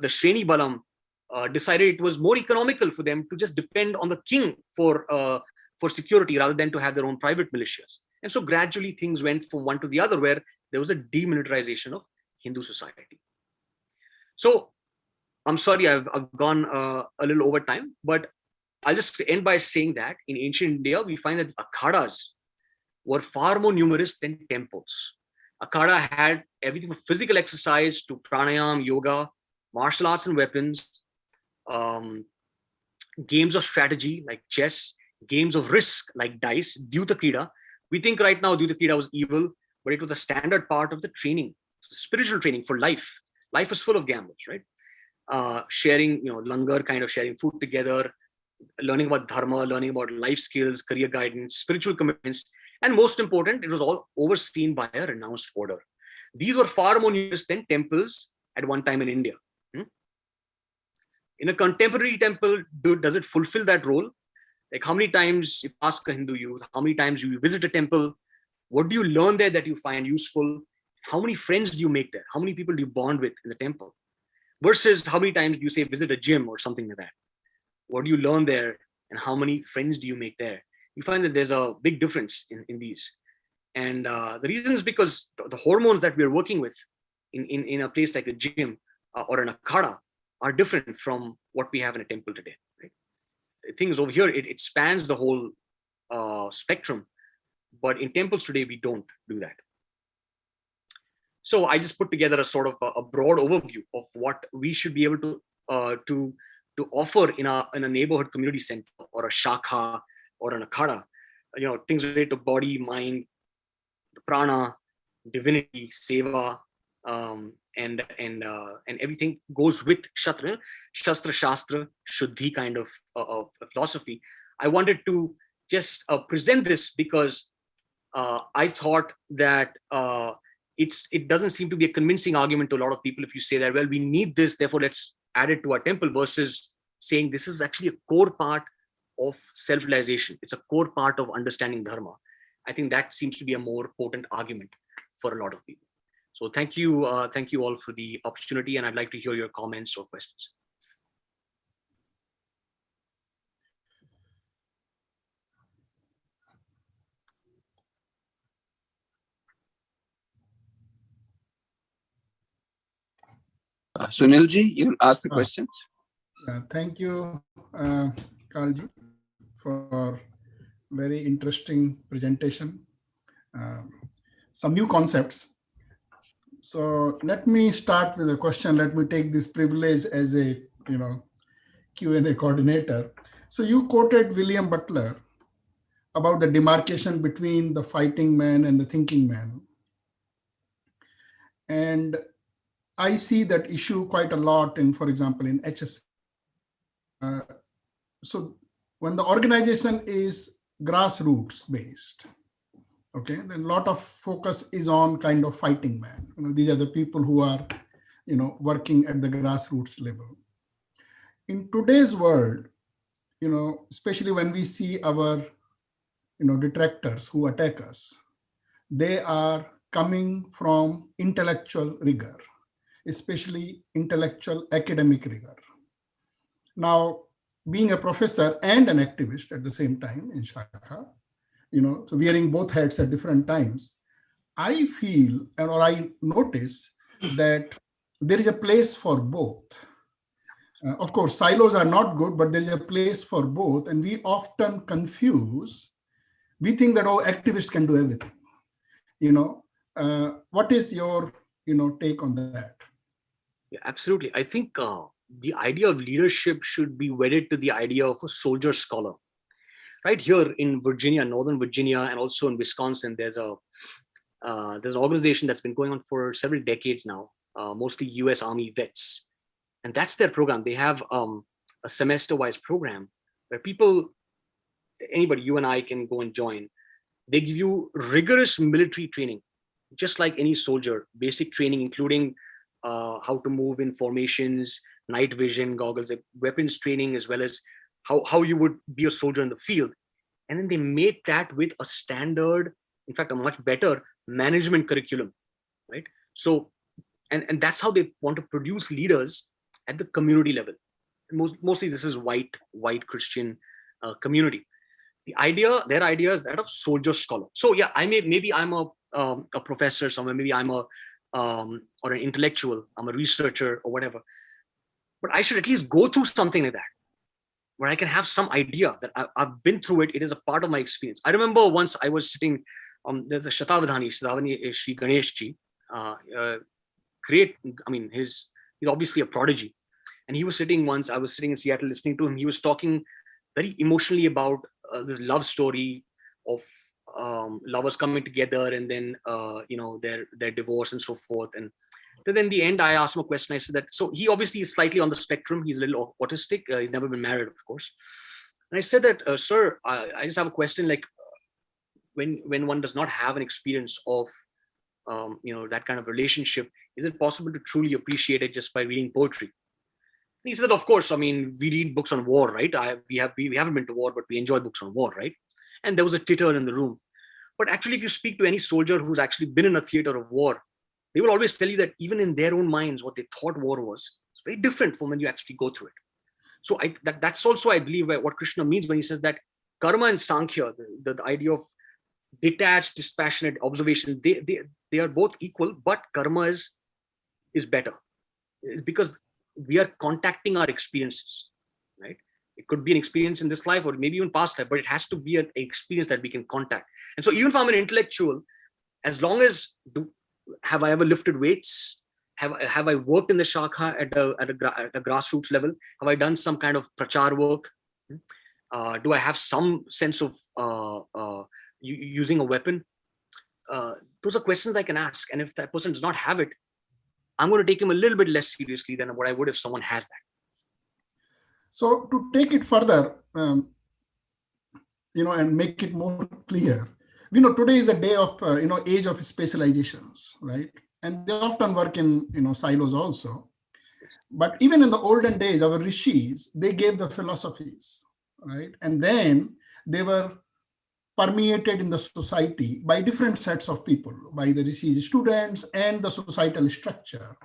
Shreni Balam decided it was more economical for them to just depend on the king for security rather than to have their own private militias. And so gradually things went from one to the other, where there was a demilitarization of Hindu society. So I'm sorry, I've gone a little over time, but I'll just end by saying that in ancient India, we find that akhadas were far more numerous than temples. Akhada had everything from physical exercise to pranayam, yoga, martial arts and weapons, games of strategy like chess, games of risk like dice, Dyuta Krida. We think right now Dyuta Krida was evil, but it was a standard part of the training, spiritual training for life. Life is full of gambles, right? Sharing, langar, kind of sharing food together, learning about dharma, learning about life skills, career guidance, spiritual commitments, and most important, it was all overseen by a renounced order. These were far more numerous than temples at one time in India. In a contemporary temple, does it fulfill that role? Like, how many times, if you ask a Hindu youth, how many times you visit a temple? What do you learn there that you find useful? How many friends do you make there? How many people do you bond with in the temple? Versus how many times do you say visit a gym or something like that? What do you learn there, and how many friends do you make there? You find that there's a big difference in these. And the reason is because the hormones that we're working with in a place like a gym or an akhada are different from what we have in a temple today. Right? Things over here, it spans the whole spectrum, but in temples today, we don't do that. So I just put together a sort of a broad overview of what we should be able to offer in a neighborhood community center or a shakha or an akhada. Things related to body, mind, the prana, divinity, seva, and everything goes with shastra, shastra, shuddhi kind of philosophy. I wanted to just present this because I thought that it doesn't seem to be a convincing argument to a lot of people if you say that, well, we need this, therefore let's add it to our temple, versus saying this is actually a core part of self-realization. It's a core part of understanding dharma. I think that seems to be a more potent argument for a lot of people. So thank you all for the opportunity, and I'd like to hear your comments or questions. Sunilji, you'll ask the questions. Thank you, Karlji, for very interesting presentation. Some new concepts. So let me start with a question. Let me take this privilege as a Q&A coordinator. So you quoted William Butler about the demarcation between the fighting man and the thinking man. And I see that issue quite a lot in, for example, in HSC. So when the organization is grassroots based, okay, then a lot of focus is on kind of fighting man. These are the people who are, working at the grassroots level. In today's world, especially when we see our detractors who attack us, they are coming from intellectual rigor, especially intellectual academic rigor. Now, being a professor and an activist at the same time in Shakha, so wearing both hats at different times, I feel or I notice that there is a place for both. Of course, silos are not good, but there is a place for both. And we often confuse, we think that, oh, activists can do everything. What is your, take on that? Yeah, absolutely. I think the idea of leadership should be wedded to the idea of a soldier scholar. Right here in Virginia, Northern Virginia, and also in Wisconsin, there's an organization that's been going on for several decades now, mostly US Army vets. And that's their program. They have a semester-wise program where people, anybody, you and I can go and join. They give you rigorous military training, just like any soldier, basic training, including how to move in formations, night vision goggles, weapons training, as well as how you would be a soldier in the field. And then they made that with a standard, in fact, a much better management curriculum, right? So, and that's how they want to produce leaders at the community level. And mostly this is white Christian community. Their idea is that of soldier scholar. So yeah, maybe I'm a professor somewhere, maybe I'm or an intellectual, I'm a researcher or whatever, but I should at least go through something like that, where I can have some idea that I've been through it. It is a part of my experience. I remember once I was sitting, there's a Shatavadhani Sri Ganesh Ji, great, he's obviously a prodigy. And he was sitting once, I was sitting in Seattle listening to him. He was talking very emotionally about this love story of lovers coming together and then, their divorce and so forth. And then in the end, I asked him a question. I said that, so he obviously is slightly on the spectrum. He's a little autistic. He's never been married, of course. And I said that, sir, I just have a question, like when one does not have an experience of, that kind of relationship, is it possible to truly appreciate it just by reading poetry? And he said, of course, we read books on war, right? We haven't been to war, but we enjoy books on war, right? And there was a titter in the room. But actually, if you speak to any soldier who's actually been in a theater of war, they will always tell you that even in their own minds, what they thought war was, it's very different from when you actually go through it. So that's also, I believe, what Krishna means when he says that karma and sankhya, the idea of detached, dispassionate observation, they are both equal, but karma is better. It's because we are contacting our experiences, right? It could be an experience in this life or maybe even past life, but it has to be an experience that we can contact. And so even if I'm an intellectual, as long as have I ever lifted weights? Have I worked in the Shakha at a grassroots level? Have I done some kind of prachar work? Do I have some sense of using a weapon? Those are questions I can ask. And if that person does not have it, I'm going to take him a little bit less seriously than what I would if someone has that. So to take it further, and make it more clear, today is a day of, age of specializations, right? And they often work in, silos also. But even in the olden days, our rishis, they gave the philosophies, right? And then they were permeated in the society by different sets of people, by the rishis, students, and the societal structure.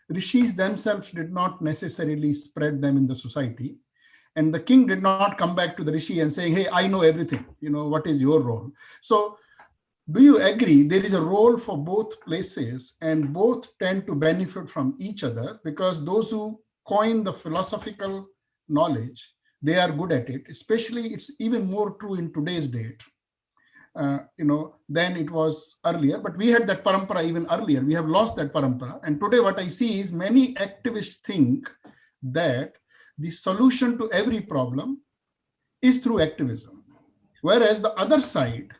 Rishis themselves did not necessarily spread them in the society. And the king did not come back to the rishi and saying, hey, I know everything, what is your role? So do you agree there is a role for both places and both tend to benefit from each other because those who coin the philosophical knowledge, they are good at it, especially it's even more true in today's date, than it was earlier. But we had that parampara even earlier. We have lost that parampara. And today what I see is many activists think that the solution to every problem is through activism. Whereas the other side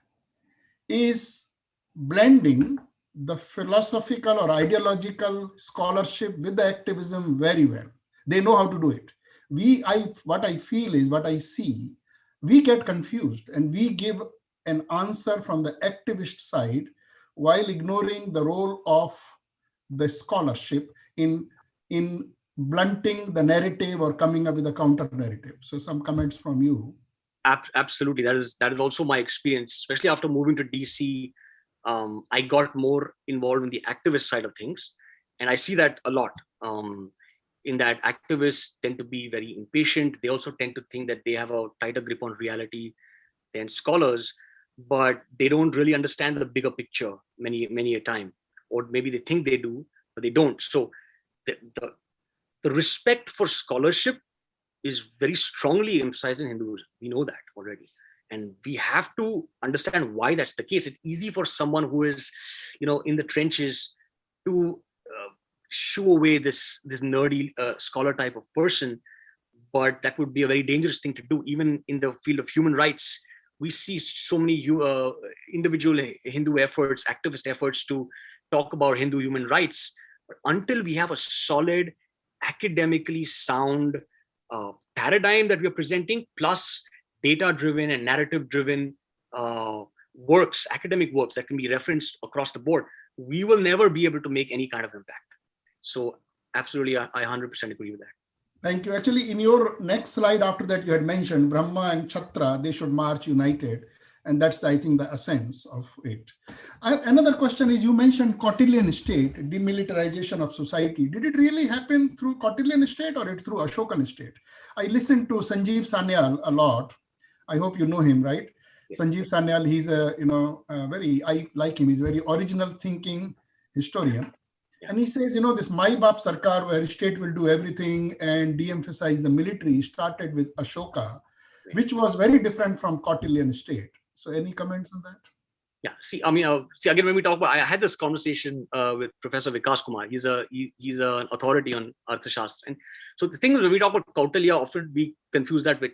is blending the philosophical or ideological scholarship with the activism very well. They know how to do it. What I feel is, what I see, we get confused and we give an answer from the activist side while ignoring the role of the scholarship in blunting the narrative or coming up with a counter narrative. So some comments from you. Absolutely. That is also my experience, especially after moving to DC. I got more involved in the activist side of things, and I see that a lot. In that activists tend to be very impatient. They also tend to think that they have a tighter grip on reality than scholars, but they don't really understand the bigger picture many a time, or maybe they think they do, but they don't. So the respect for scholarship is very strongly emphasized in Hinduism. We know that already. And we have to understand why that's the case. It's easy for someone who is, in the trenches to shoo away this nerdy scholar type of person, but that would be a very dangerous thing to do. Even in the field of human rights, we see so many individual Hindu efforts, activist efforts to talk about Hindu human rights. But until we have a solid, academically sound paradigm that we're presenting, plus data-driven and narrative-driven works, academic works that can be referenced across the board, we will never be able to make any kind of impact. So absolutely, I 100% agree with that. Thank you. Actually, in your next slide after that, you had mentioned Brahma and Kshatriya, they should march united. And that's, I think, the essence of it. Another question is, you mentioned Kautilyan state, demilitarization of society. Did it really happen through Kautilyan state or it through Ashokan state? I listened to Sanjeev Sanyal a lot. I hope you know him, right? Yes. Sanjeev Sanyal, he's I like him. He's a very original thinking historian. Yeah. And he says, this Mai Baap Sarkar, where state will do everything and de-emphasize the military, started with Ashoka, which was very different from Kautilyan state. So any comments on that? Yeah, again, when we talk about, I had this conversation with Professor Vikas Kumar. He's an authority on Arthashastra. And so the thing is, when we talk about Kautilya, often we confuse that with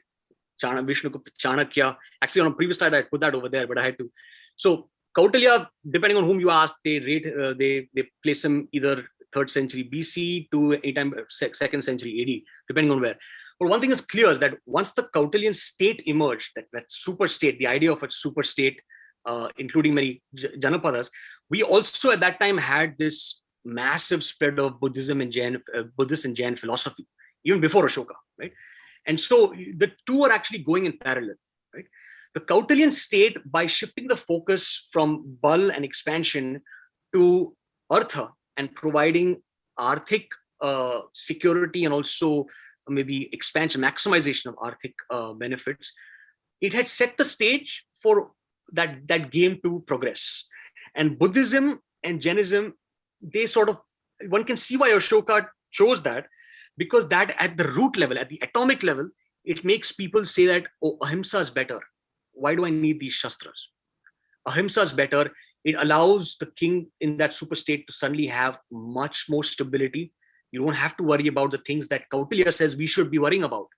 Vishnugupta, Chanakya. Actually, on a previous slide, I put that over there, but I had to. So Kautilya, depending on whom you ask, they place him either 3rd century BC to anytime 2nd century AD, depending on where. But one thing is clear is that once the Kautilyan state emerged, that super state, the idea of a super state, including many Janapadas, we also at that time had this massive spread of Buddhism and Buddhist and Jain philosophy, even before Ashoka, right? And so the two are actually going in parallel, right? The Kautilyan state, by shifting the focus from Bal and expansion to Artha and providing Arthik security and also maybe expansion, maximization of Arthik benefits, it had set the stage for that game to progress. And Buddhism and Jainism, they sort of, one can see why Ashoka chose that, because that at the root level, at the atomic level, it makes people say that, oh, ahimsa is better. Why do I need these shastras? Ahimsa is better. It allows the king in that super state to suddenly have much more stability. You don't have to worry about the things that Kautilya says we should be worrying about,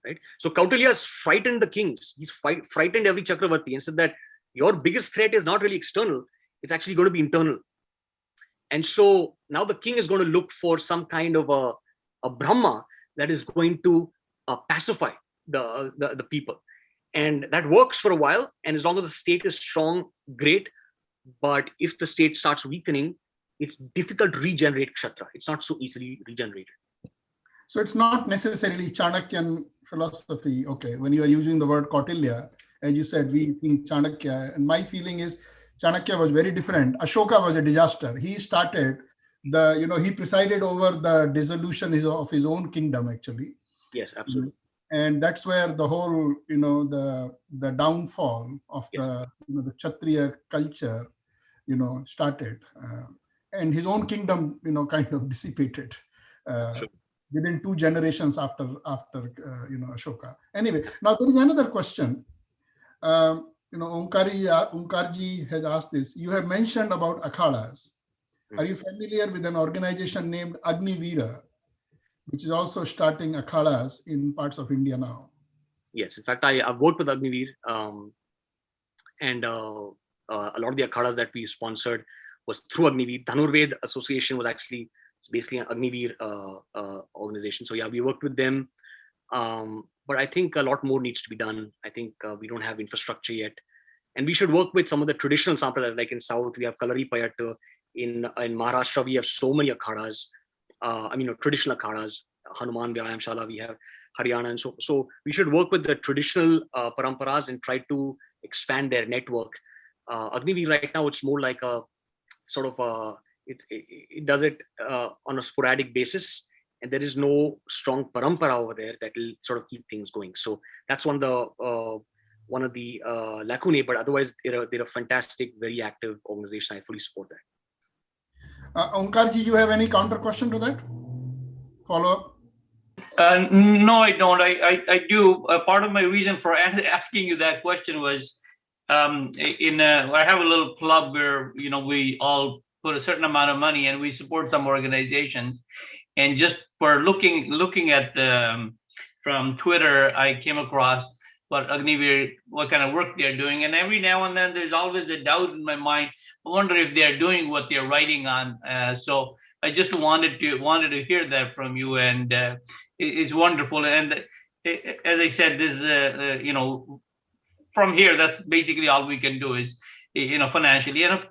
right? So Kautilya has frightened the kings. He's frightened every Chakravarti and said that your biggest threat is not really external. It's actually going to be internal. And so now the king is going to look for some kind of a Brahma that is going to pacify the people. And that works for a while. And as long as the state is strong, great. But if the state starts weakening, it's difficult to regenerate Kshatriya. It's not so easily regenerated. So it's not necessarily Chanakyan philosophy. Okay, when you are using the word Kautilya, as you said, we think Chanakya. And my feeling is Chanakya was very different. Ashoka was a disaster. He started he presided over the dissolution of his own kingdom, actually. Yes, absolutely. And that's where the whole, the downfall of the Kshatriya culture, started. And his own kingdom, kind of dissipated within 2 generations after Ashoka. Anyway, now there is another question. Omkarji has asked this. You have mentioned about akhadas. Are you familiar with an organization named Agnivira, which is also starting akhadas in parts of India now? Yes, in fact, I've worked with Agnivir, and a lot of the akhadas that we sponsored was through Agnivir. Dhanurved Association was actually, it's basically an Agnivir organization. So yeah, we worked with them. But I think a lot more needs to be done. I think we don't have infrastructure yet. And we should work with some of the traditional sampradayas, like in South, we have Kalari Payattu. In Maharashtra, we have so many akhadas, traditional akhadas. Hanuman Vyayam Shala, we have Haryana, and so we should work with the traditional paramparas and try to expand their network. Agniveer right now, it's more like a sort of it does it on a sporadic basis, and there is no strong parampara over there that will sort of keep things going. So that's one of the lacunae, but otherwise they're a fantastic, very active organization. I fully support that. Omkarji, you have any counter question to that? Follow up? No, I don't. I do. Part of my reason for asking you that question was, I have a little club where we all put a certain amount of money and we support some organizations, and just for looking at from Twitter, I came across what kind of work they're doing, and every now and then there's always a doubt in my mind. I wonder if they're doing what they're writing on. So I just wanted to hear that from you, and it's wonderful. And as I said, this from here, that's basically all we can do is financially, and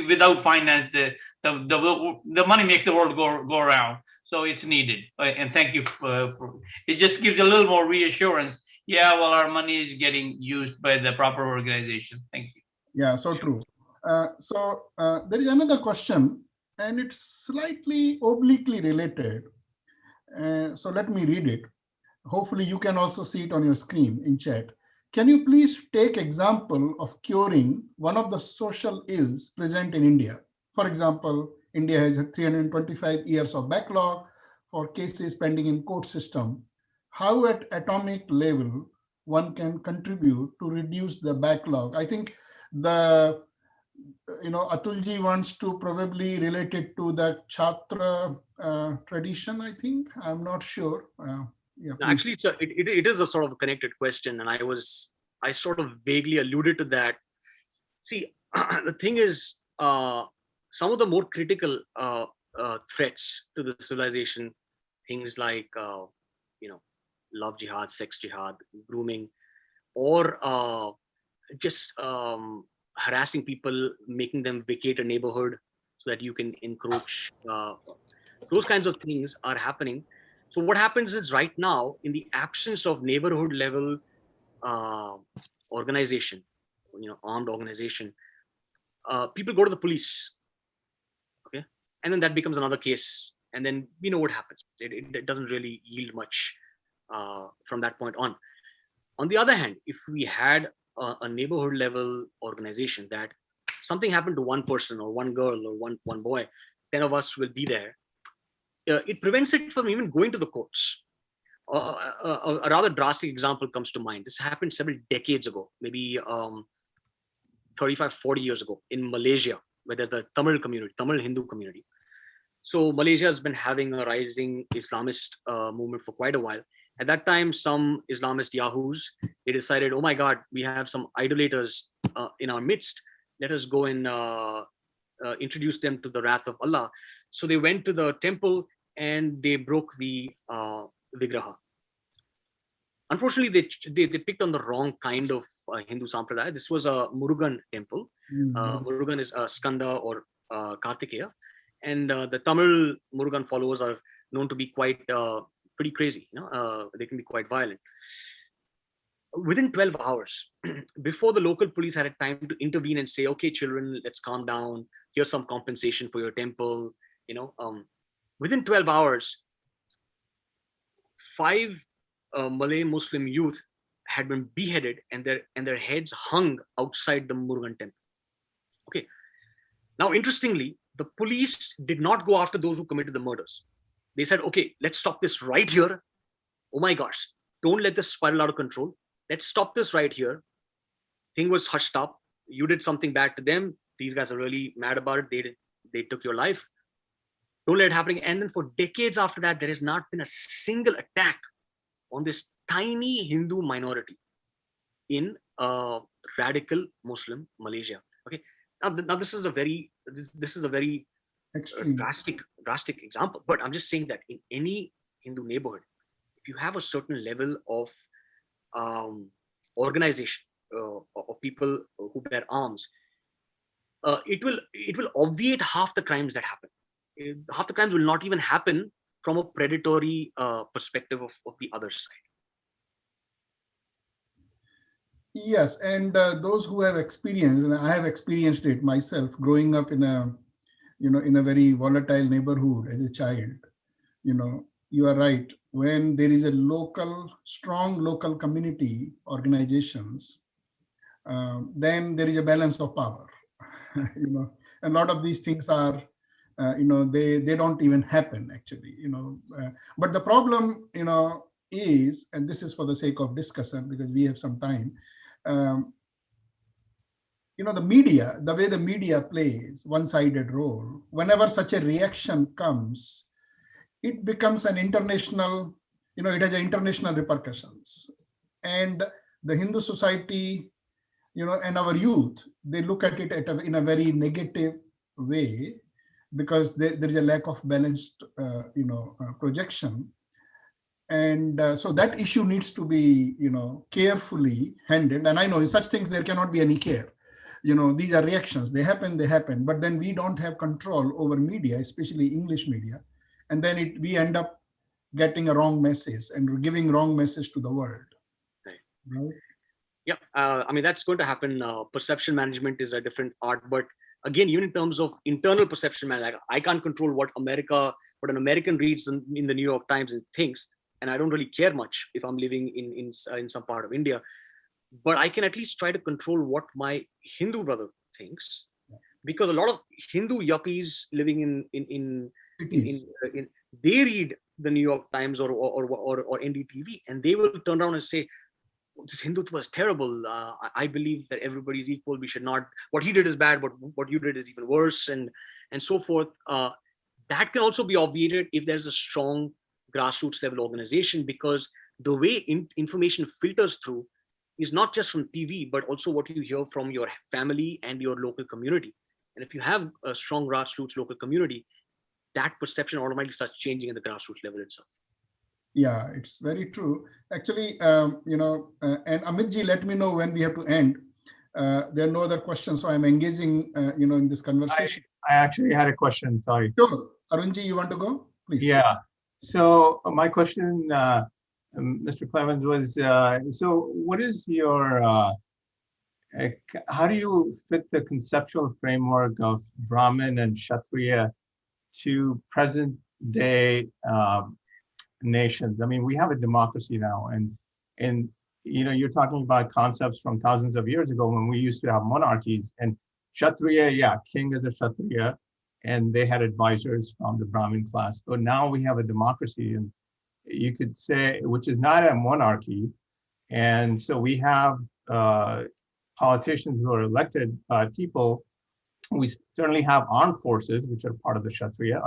without finance, the money makes the world go around. So it's needed, and thank you for it. Just gives a little more reassurance. Yeah, well, our money is getting used by the proper organization. Thank you. Yeah, so true. So there is another question, and it's slightly obliquely related. So let me read it. Hopefully you can also see it on your screen in chat. Can you please take example of curing one of the social ills present in India? For example, India has 325 years of backlog for cases pending in court system. How at atomic level one can contribute to reduce the backlog? I think Atulji wants to probably relate it to the Chhatra tradition, I think. I'm not sure. Yeah, no, actually, it is a sort of a connected question, and I sort of vaguely alluded to that. See, the thing is, some of the more critical threats to the civilization, things like love jihad, sex jihad, grooming, or just harassing people, making them vacate a neighborhood so that you can encroach. Those kinds of things are happening. So what happens is right now, in the absence of neighborhood level organization, armed organization, people go to the police. Okay, and then that becomes another case, and then we know what happens. It doesn't really yield much from that point on. On the other hand, if we had a neighborhood level organization that something happened to one person or one girl or one boy, 10 of us will be there. It prevents it from even going to the courts. A rather drastic example comes to mind. This happened several decades ago, maybe 35, 40 years ago in Malaysia, where there's the Tamil Hindu community. So Malaysia has been having a rising Islamist movement for quite a while. At that time, some Islamist yahoos, they decided, oh my God, we have some idolaters in our midst. Let us go and introduce them to the wrath of Allah. So they went to the temple and they broke the Vigraha. Unfortunately, they picked on the wrong kind of Hindu sampradaya. This was a Murugan temple. Murugan is Skanda or Kartikeya. And the Tamil Murugan followers are known to be quite pretty crazy. They can be quite violent. Within 12 hours, before the local police had time to intervene and say, okay, children, let's calm down. Here's some compensation for your temple. Within 12 hours, 5 Malay Muslim youth had been beheaded and their heads hung outside the Murugan temple. Okay. Now, interestingly, the police did not go after those who committed the murders. They said, okay, let's stop this right here. Oh my gosh, don't let this spiral out of control. Let's stop this right here. Thing was hushed up. You did something bad to them. These guys are really mad about it. They took your life. Don't let it happen. And then for decades after that, there has not been a single attack on this tiny Hindu minority in radical Muslim Malaysia. Okay. Now this is a very extreme, drastic example, but I'm just saying that in any Hindu neighborhood, if you have a certain level of organization of people who bear arms, it will obviate half the crimes that happen. Half the crimes will not even happen from a predatory perspective of the other side. Yes, and those who have experienced, and I have experienced it myself, growing up in a, in a very volatile neighborhood as a child. You are right. When there is a strong local community organizations, then there is a balance of power. A lot of these things are, they don't even happen actually. But the problem, is, and this is for the sake of discussion because we have some time. The media, the way the media plays one-sided role, whenever such a reaction comes, it becomes an international, it has international repercussions. And the Hindu society, and our youth, they look at it in a very negative way because there is a lack of balanced, projection. And so that issue needs to be, carefully handled. And I know in such things, there cannot be any care. These are reactions, they happen, but then we don't have control over media, especially English media. And then we end up getting a wrong message and giving wrong message to the world. Right? Yeah, I mean, that's going to happen. Perception management is a different art, but again, even in terms of internal perception management, I can't control what an American reads in the New York Times and thinks, and I don't really care much if I'm living in some part of India. But I can at least try to control what my Hindu brother thinks, because a lot of Hindu yuppies living in they read the New York Times or NDTV, and they will turn around and say, this Hindutva is terrible. I believe that everybody is equal. We should not. What he did is bad, but what you did is even worse, and so forth. That can also be obviated if there's a strong grassroots level organization, because the way information filters through is not just from TV, but also what you hear from your family and your local community. And if you have a strong grassroots local community, that perception automatically starts changing at the grassroots level itself. Yeah, it's very true. Actually, and Amitji, let me know when we have to end. There are no other questions, so I'm engaging, in this conversation. I actually had a question, sorry. Sure. Arunji, you want to go? Please. Yeah. So my question, Mr. Clemens, was, so what is your, how do you fit the conceptual framework of Brahmin and Kshatriya to present day nations? I mean, we have a democracy now, and you're talking about concepts from thousands of years ago when we used to have monarchies, and Kshatriya, yeah, king is a Kshatriya, and they had advisors from the Brahmin class. But now we have a democracy, and you could say, which is not a monarchy. And so we have politicians who are elected by people. We certainly have armed forces, which are part of the Kshatriya.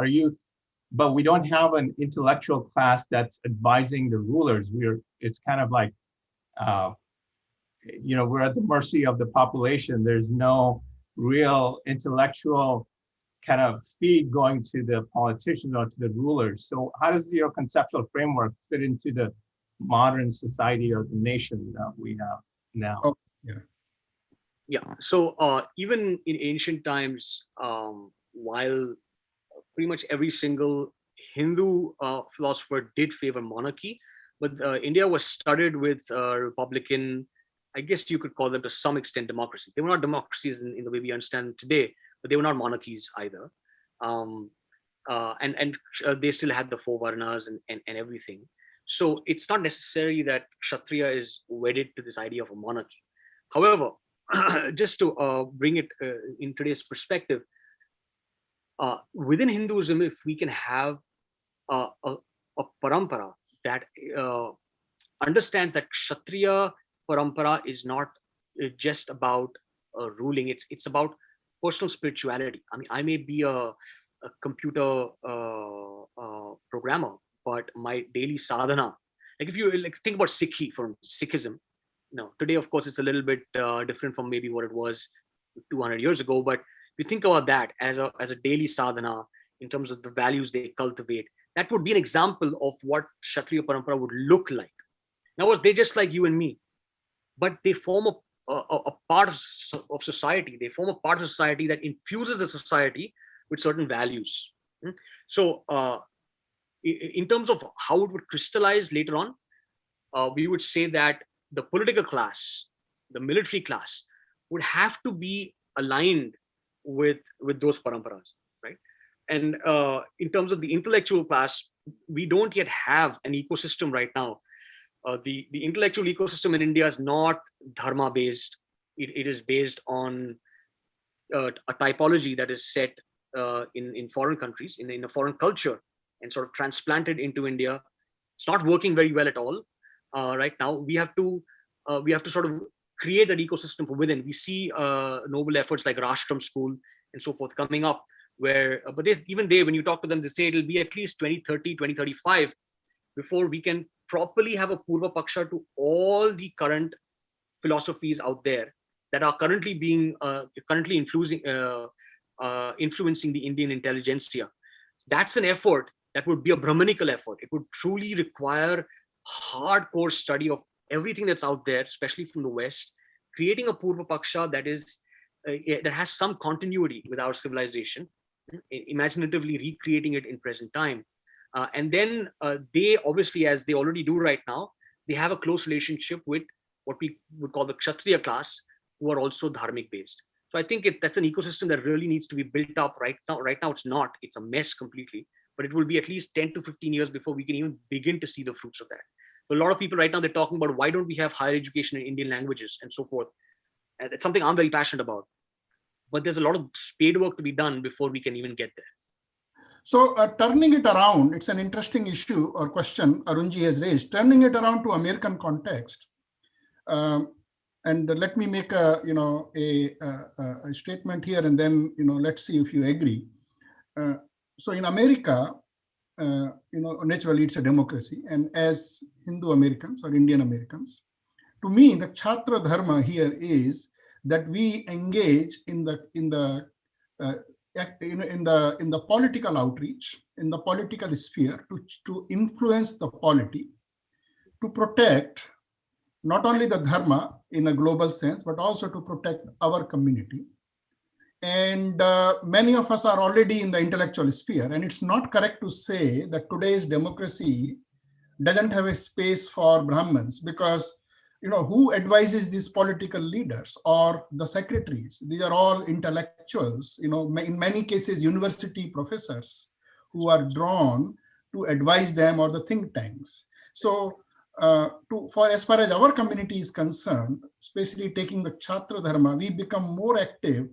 But we don't have an intellectual class that's advising the rulers. It's kind of like, we're at the mercy of the population. There's no real intellectual kind of feed going to the politicians or to the rulers. So how does your conceptual framework fit into the modern society or the nation that we have now? Oh, yeah. Yeah. So even in ancient times, while pretty much every single Hindu philosopher did favor monarchy, but India was studded with Republican, I guess you could call them to some extent democracies. They were not democracies in the way we understand them today, but they were not monarchies either. And they still had the four varnas and everything. So it's not necessary that Kshatriya is wedded to this idea of a monarchy. However, just to bring it in today's perspective, within Hinduism, if we can have a parampara that understands that Kshatriya parampara is not just about ruling, it's about personal spirituality. I mean, I may be a computer programmer, but my daily sadhana, like if you think about Sikhism, today, of course, it's a little bit different from maybe what it was 200 years ago. But if you think about that as a daily sadhana, in terms of the values they cultivate, that would be an example of what Kshatriya Parampara would look like. In other words, they're just like you and me, but they form a part of society. They form a part of society that infuses the society with certain values. So in terms of how it would crystallize later on, we would say that the political class, the military class, would have to be aligned with those paramparas, right? And in terms of the intellectual class, we don't yet have an ecosystem right now. The intellectual ecosystem in India is not dharma based. It is based on a typology that is set in foreign countries, in a foreign culture, and sort of transplanted into India. It's not working very well at all right now. We have to sort of create that ecosystem from within. We see noble efforts like Rashtam School and so forth coming up, where but even they, when you talk to them, they say it'll be at least 2030, 2035 before we can properly have a Purva Paksha to all the current philosophies out there that are currently influencing the Indian intelligentsia. That's an effort that would be a Brahmanical effort. It would truly require hardcore study of everything that's out there, especially from the West, creating a Purva Paksha that has some continuity with our civilization, imaginatively recreating it in present time. And then they obviously, as they already do right now, they have a close relationship with what we would call the Kshatriya class, who are also dharmic based. So I think that's an ecosystem that really needs to be built up right now. Right now it's not, it's a mess completely, but it will be at least 10 to 15 years before we can even begin to see the fruits of that. So a lot of people right now, they're talking about why don't we have higher education in Indian languages and so forth. And it's something I'm very passionate about. But there's a lot of spade work to be done before we can even get there. So turning it around, it's an interesting issue or question Arunji has raised. Turning it around to American context, and let me make a statement here, and then let's see if you agree. So in America, naturally it's a democracy, and as Hindu Americans or Indian Americans, to me the Chhatra Dharma here is that we engage in the political outreach, in the political sphere, to influence the polity, to protect not only the dharma in a global sense, but also to protect our community. And many of us are already in the intellectual sphere, and it's not correct to say that today's democracy doesn't have a space for Brahmins, because who advises these political leaders or the secretaries? These are all intellectuals, in many cases, university professors who are drawn to advise them, or the think tanks. So as far as our community is concerned, especially taking the Chhatra Dharma, we become more active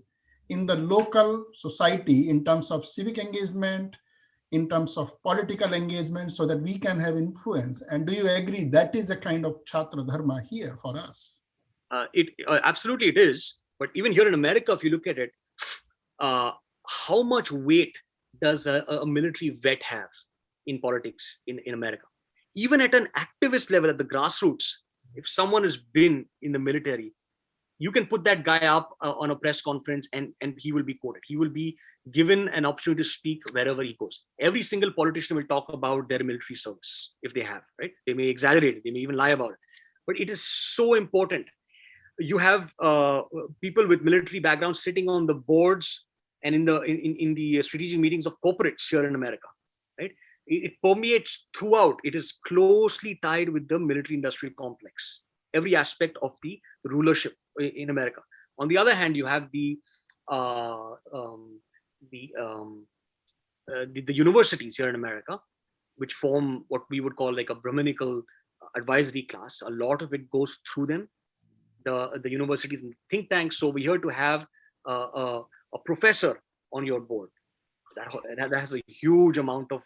in the local society in terms of civic engagement, in terms of political engagement, so that we can have influence. And do you agree that is a kind of Chhatra Dharma here for us? Absolutely it is. But even here in America, if you look at it, how much weight does a military vet have in politics in America? Even at an activist level, at the grassroots, if someone has been in the military, you can put that guy up on a press conference and he will be quoted. He will be given an opportunity to speak wherever he goes. Every single politician will talk about their military service if they have, right? They may exaggerate it, they may even lie about it. But it is so important. You have people with military backgrounds sitting on the boards and in the strategic meetings of corporates here in America, right? It permeates throughout. It is closely tied with the military industrial complex, every aspect of the rulership in America. On the other hand, you have the universities here in America, which form what we would call like a Brahmanical advisory class. A lot of it goes through them, the universities and think tanks. So we're here to have a professor on your board. That has a huge amount of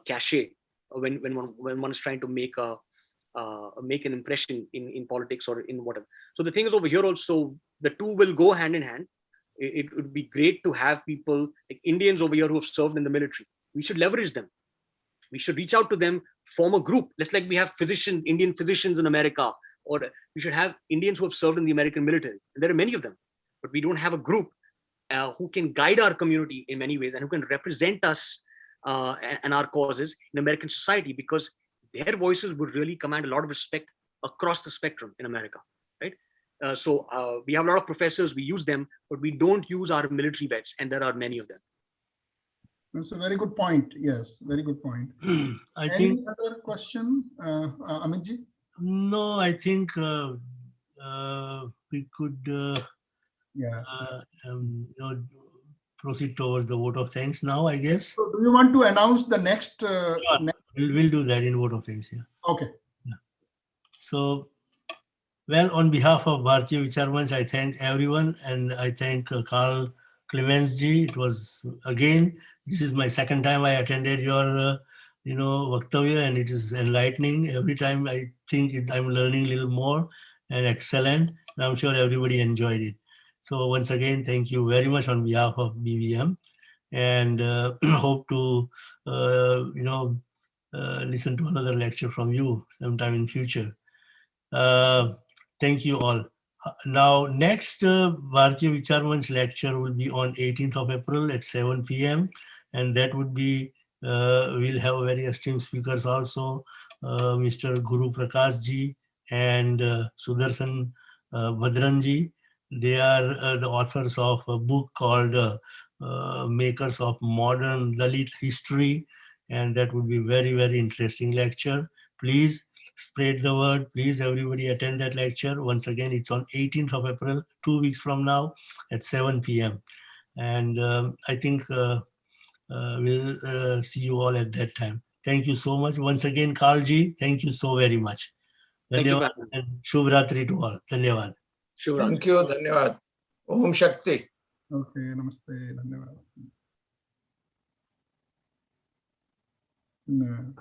cachet when one is trying to make an impression in politics or in whatever. So the thing is, over here also, the two will go hand in hand. It would be great to have people like Indians over here who have served in the military. We should leverage them. We should reach out to them, form a group. Just like we have physicians, Indian physicians in America, or we should have Indians who have served in the American military. And there are many of them, but we don't have a group who can guide our community in many ways and who can represent us and our causes in American society, because their voices would really command a lot of respect across the spectrum in America, right? So we have a lot of professors, we use them, but we don't use our military vets, and there are many of them. That's a very good point. Yes, very good point. I Any think, other question, Amitji? no, I think we could Yeah. proceed towards the vote of thanks now, I guess. So do you want to announce the next? We'll do that in vote of thanks, yeah. Okay. So, well, on behalf of Bharatiya Vichar Manch, I thank everyone, and I thank Carl Clemens ji. It was, again, this is my second time I attended your, Vaktavya, and it is enlightening. Every time I think I'm learning a little more and excellent, and I'm sure everybody enjoyed it. So once again, thank you very much on behalf of BVM, and hope to, listen to another lecture from you sometime in future. Thank you all. Now, next Bharatiya Vichar Manch lecture will be on 18th of April at 7 p.m. And that would be, we'll have very esteemed speakers also, Mr. Guru Prakash ji and Sudarshan Badran ji. They are the authors of a book called Makers of Modern Dalit History. And that would be very, very interesting lecture. Please spread the word. Please, everybody attend that lecture. Once again, it's on 18th of April, 2 weeks from now at 7 p.m. And I think we'll see you all at that time. Thank you so much. Once again, Karlji, thank you so very much. Thank you, Dhanyavad and Shubh Ratri to all. Dhanyavad. Thank you. Dhanyavad. Om Shakti. Okay. Namaste. Dhanyavad. No.